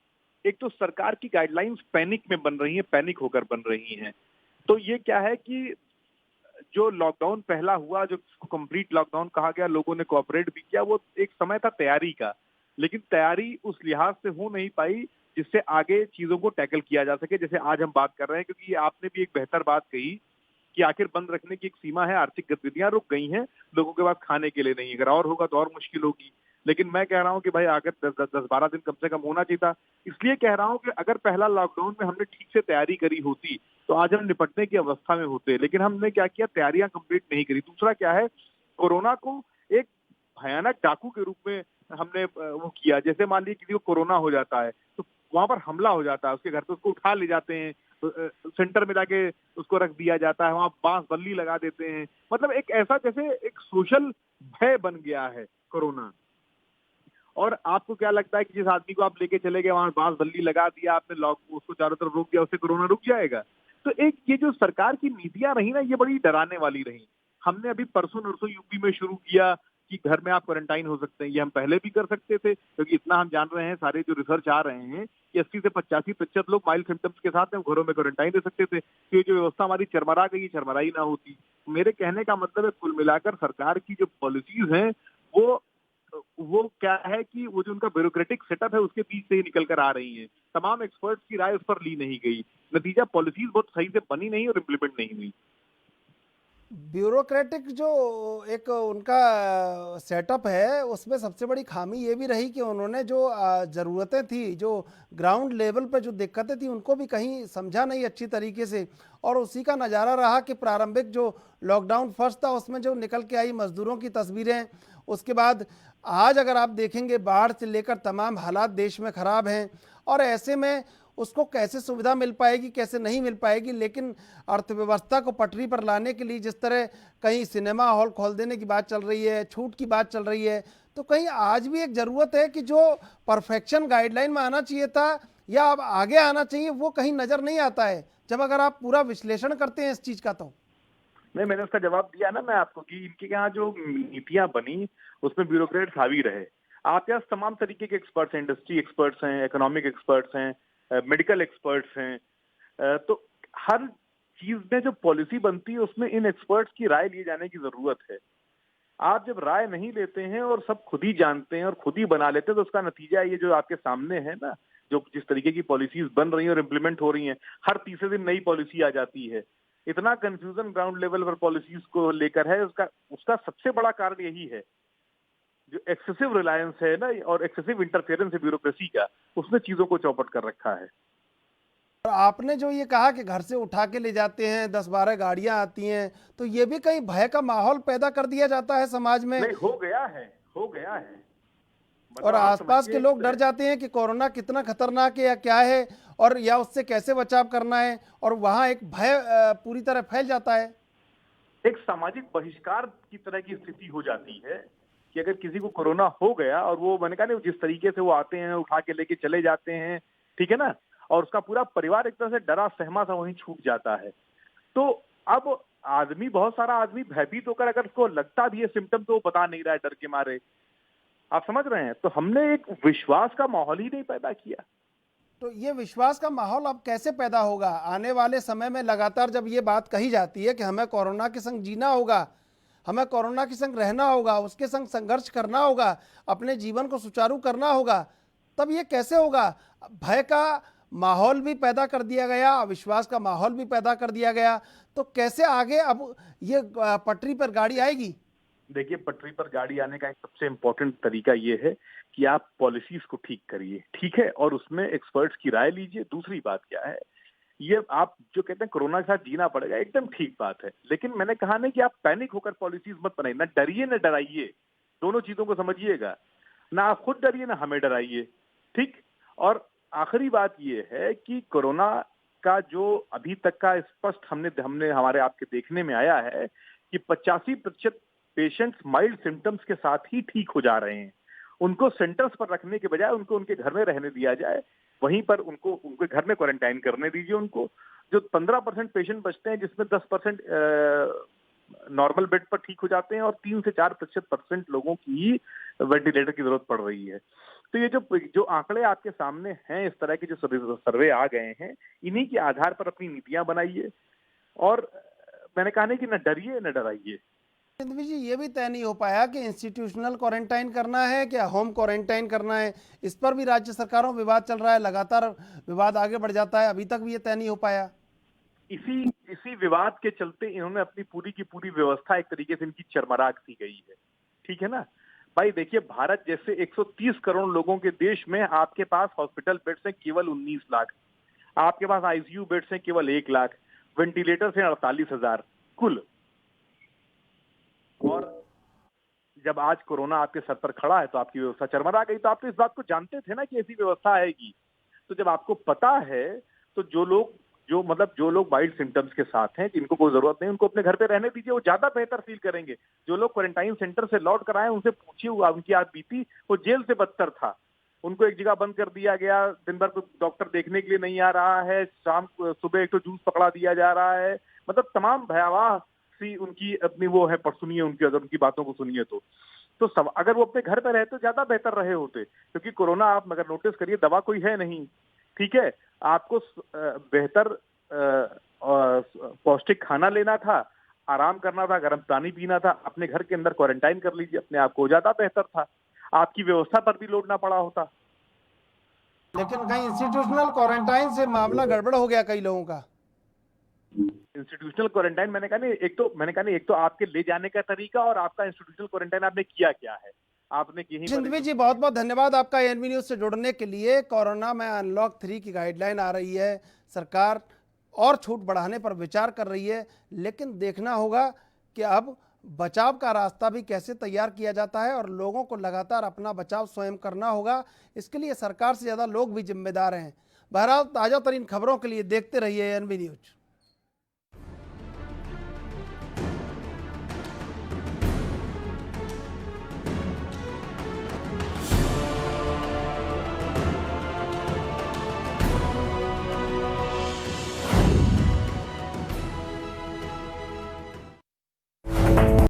एक तो सरकार की गाइडलाइंस पैनिक में बन रही हैं, पैनिक होकर बन रही हैं। तो ये क्या है कि जो लॉकडाउन पहला हुआ, जो कंप्लीट लॉकडाउन कहा गया, लोगों ने कोऑपरेट भी किया, वो एक समय था तैयारी का, लेकिन तैयारी उस लिहाज से हो नहीं पाई जिससे आगे चीजों को टैकल किया जा सके, जैसे आज हम बात कर रहे हैं। क्योंकि आपने भी एक बेहतर बात कही कि आखिर बंद रखने की एक सीमा है, आर्थिक गतिविधियां रुक गई हैं, लोगों के पास खाने के लिए नहीं। अगर और होगा तो और मुश्किल होगी, लेकिन मैं कह रहा हूं कि भाई अगर 10-12 दिन कम से कम होना चाहिए था। इसलिए कह रहा हूं कि अगर पहला लॉकडाउन में हमने ठीक से तैयारी करी होती तो आज हम निपटने की अवस्था में होते, लेकिन हमने क्या किया, तैयारियां कंप्लीट नहीं करी। दूसरा क्या है, कोरोना को एक भयानक डाकू के रूप में हमने वो किया। जैसे मान लीजिए किसी को कोरोना हो जाता है तो वहां पर हमला हो जाता है, उसके घर पे उसको उठा ले जाते हैं, तो सेंटर में जाके उसको रख दिया जाता है, वहां बांस बल्ली लगा देते हैं। मतलब एक ऐसा जैसे एक सोशल भय बन गया है कोरोना। और आपको क्या लगता है कि जिस आदमी को आप लेके चले गए, वहां बांस बल्ली लगा दिया आपने, लॉक उसको चारों तरफ रोक दिया, उससे कोरोना रुक जाएगा? तो एक ये जो सरकार की नीतियां रही ना, ये बड़ी डराने वाली रही। हमने अभी परसों नरसों यूपी में शुरू किया कि घर में आप क्वारंटाइन हो सकते हैं। ये हम पहले भी कर सकते थे, क्योंकि इतना हम जान रहे हैं, सारे जो रिसर्च आ रहे हैं कि 80 से 85% लोग माइल्ड सिम्टम्स के साथ में घरों में क्वारंटाइन रह सकते थे। तो ये जो व्यवस्था हमारी चरमरा गई, चरमराई ना होती। मेरे कहने का मतलब है, कुल मिलाकर सरकार की जो पॉलिसीज हैं वो क्या है कि वो जो उनका ब्यूरोक्रेटिक सेटअप है उसके बीच से ही निकल कर आ रही है। तमाम एक्सपर्ट्स की राय उस पर ली नहीं गई, नतीजा पॉलिसीज बहुत सही से बनी नहीं और इम्प्लीमेंट नहीं हुई। ब्यूरोक्रेटिक जो एक उनका सेटअप है, उसमें सबसे बड़ी खामी ये भी रही कि उन्होंने जो ज़रूरतें थी, जो ग्राउंड लेवल पे जो दिक्कतें थी, उनको भी कहीं समझा नहीं अच्छी तरीके से। और उसी का नज़ारा रहा कि प्रारंभिक जो लॉकडाउन फर्स्ट था उसमें जो निकल के आई मज़दूरों की तस्वीरें, उसके बाद आज अगर आप देखेंगे बाढ़ से लेकर तमाम हालात देश में ख़राब हैं। और ऐसे में उसको कैसे सुविधा मिल पाएगी, कैसे नहीं मिल पाएगी। लेकिन अर्थव्यवस्था को पटरी पर लाने के लिए जिस तरह कहीं सिनेमा हॉल खोल देने की बात चल रही है, छूट की बात चल रही है, तो कहीं आज भी एक ज़रूरत है कि जो परफेक्शन गाइडलाइन में आना चाहिए था या अब आगे आना चाहिए, वो कहीं नज़र नहीं आता है जब अगर आप पूरा विश्लेषण करते हैं इस चीज़ का। तो नहीं, मैंने उसका जवाब दिया ना मैं आपको कि इनके यहाँ जो नीतियां बनी उसमें ब्यूरोक्रेट्स हावी रहे। आपके पास तमाम तरीके के एक्सपर्ट्स हैं, इंडस्ट्री एक्सपर्ट्स हैं, इकोनॉमिक एक्सपर्ट्स हैं, मेडिकल एक्सपर्ट्स हैं, तो हर चीज में जो पॉलिसी बनती है उसमें इन एक्सपर्ट्स की राय लिए जाने की जरूरत है। आप जब राय नहीं लेते हैं और सब खुद ही जानते हैं और खुद ही बना लेते हैं, तो उसका नतीजा ये जो आपके सामने है ना, जो जिस तरीके की पॉलिसीज बन रही हैं और इम्प्लीमेंट हो रही हैं, हर तीसरे दिन नई पॉलिसी आ जाती है। इतना कंफ्यूजन ग्राउंड लेवल पर पॉलिसीज को लेकर है, उसका सबसे बड़ा कारण यही है, जो एक्सेसिव रिलायंस है ना और एक्सेसिव इंटरफेरेंस है ब्यूरोक्रेसी का, उसने चीजों को चौपट कर रखा है। और आपने जो ये कहा कि घर से उठा के ले जाते हैं, 10-12 गाड़ियां आती हैं, तो ये भी कहीं भय का माहौल पैदा कर दिया जाता है समाज में। नहीं, हो गया है और आसपास के लोग डर जाते हैं कि कोरोना कितना खतरनाक है या क्या है, और या उससे कैसे बचाव करना है, और वहाँ एक भय पूरी तरह फैल जाता है। एक सामाजिक बहिष्कार की तरह की स्थिति हो जाती है कि अगर किसी को कोरोना हो गया और वो, मैंने कहा नहीं, जिस तरीके से वो आते हैं, उठा के लेके चले जाते हैं, ठीक है ना, और उसका पूरा परिवार एक तरह से डरा सहमा सा वहीं छूट जाता है। तो अब आदमी, बहुत सारा आदमी भयभीत होकर, अगर उसको लगता भी है सिम्टम, तो वो बता नहीं रहा है डर के मारे। आप समझ रहे हैं? तो हमने एक विश्वास का माहौल ही नहीं पैदा किया। तो ये विश्वास का माहौल अब कैसे पैदा होगा? आने वाले समय में लगातार जब ये बात कही जाती है कि हमें कोरोना के संग जीना होगा, हमें कोरोना के संग रहना होगा, उसके संग संघर्ष करना होगा, अपने जीवन को सुचारू करना होगा, तब ये कैसे होगा? भय का माहौल भी पैदा कर दिया गया, अविश्वास का माहौल भी पैदा कर दिया गया, तो कैसे आगे अब ये पटरी पर गाड़ी आएगी? देखिए, पटरी पर गाड़ी आने का एक सबसे इम्पोर्टेंट तरीका ये है कि आप पॉलिसीज को ठीक करिए, ठीक है, और उसमें एक्सपर्ट्स की राय लीजिए। दूसरी बात क्या है, ये आप जो कहते हैं कोरोना के साथ जीना पड़ेगा, एकदम ठीक बात है, लेकिन मैंने कहा ना कि आप पैनिक होकर पॉलिसीज मत बनाइए, ना डरिए ना डराइए, दोनों चीजों को समझिएगा, ना आप खुद डरिए ना हमें डराइए, ठीक। और आखिरी बात ये है कि कोरोना का जो अभी तक का स्पष्ट हमने हमारे आपके देखने में आया है कि 85% पेशेंट्स माइल्ड सिम्टम्स के साथ ही ठीक हो जा रहे हैं। उनको सेंटर्स पर रखने के बजाय उनको उनके घर में रहने दिया जाए, वहीं पर उनको उनके घर में क्वारंटाइन करने दीजिए उनको। जो 15% पेशेंट बचते हैं, जिसमें 10% नॉर्मल बेड पर ठीक हो जाते हैं और 3 से 4% लोगों की वेंटिलेटर की जरूरत पड़ रही है। तो ये जो आंकड़े आपके सामने हैं, इस तरह के जो सर्वे आ गए हैं, इन्हीं के आधार पर अपनी नीतियां बनाइए। और मैंने कहा नहीं कि न डरिए न डराइए। सिंधवी जी, ये भी तय नहीं हो पाया कि इंस्टीट्यूशनल क्वारंटाइन करना है क्या होम क्वारंटाइन करना है। इस पर भी राज्य सरकारों में विवाद चल रहा है, लगातार विवाद आगे बढ़ जाता है, अभी तक भी ये तय नहीं हो पाया। इसी विवाद के चलते इन्होंने अपनी पूरी की पूरी व्यवस्था एक तरीके से इनकी चरमरा दी गई है, ठीक है ना भाई। देखिए, भारत जैसे 130 करोड़ लोगों के देश में आपके पास हॉस्पिटल बेड्स हैं केवल 19 लाख, आपके पास आईसीयू बेड्स हैं केवल 1 लाख, वेंटिलेटर हैं 48,000 कुल। और जब आज कोरोना आपके सर पर खड़ा है तो आपकी व्यवस्था चरमरा गई। तो आप तो इस बात को जानते थे ना कि ऐसी व्यवस्था आएगी। तो जब आपको पता है तो जो लोग माइल्ड सिम्टम्स के साथ हैं, जिनको कोई जरूरत नहीं, उनको अपने घर पे रहने दीजिए, वो ज्यादा बेहतर फील करेंगे। जो लोग क्वारंटाइन सेंटर से लौट कर आए, उनसे पूछिए उनकी आज बीती, वो जेल से बदतर था। उनको एक जगह बंद कर दिया गया, दिन भर डॉक्टर देखने के लिए नहीं आ रहा है, सुबह एक तो जूस पकड़ा दिया जा रहा है, मतलब तमाम भयावह सी उनकी अपनी वो है। पर सुनिए उनकी, अगर उनकी बातों को सुनिए तो सब अगर वो अपने घर पे रहे तो ज्यादा बेहतर रहे होते, क्योंकि कोरोना आप अगर नोटिस करिए दवा कोई है नहीं, ठीक है, आपको बेहतर पौष्टिक खाना लेना था, आराम करना था, गर्म पानी पीना था, अपने घर के अंदर क्वारंटाइन कर लीजिए अपने आप को, ज्यादा बेहतर था, आपकी व्यवस्था पर भी लोड ना पड़ा होता। लेकिन कहीं इंस्टीट्यूशनल क्वारंटाइन से मामला गड़बड़ हो गया कई लोगों का। इंस्टीट्यूशनल क्वारंटाइन मैंने कहा नहीं, एक तो आपके ले जाने का तरीका और आपका इंस्टीट्यूशनल क्वारंटाइन आपने किया क्या है, आपने यही। सिंधवी जी बहुत बहुत धन्यवाद आपका एएनबी न्यूज से जुड़ने के लिए। कोरोना में अनलॉक 3 की गाइडलाइन आ रही है, सरकार और छूट बढ़ाने पर विचार कर रही है, लेकिन देखना होगा कि अब बचाव का रास्ता भी कैसे तैयार किया जाता है और लोगों को लगातार अपना बचाव स्वयं करना होगा। इसके लिए सरकार से ज़्यादा लोग भी जिम्मेदार हैं। बहरहाल ताज़ा तरीन खबरों के लिए देखते रहिए एएनबी न्यूज।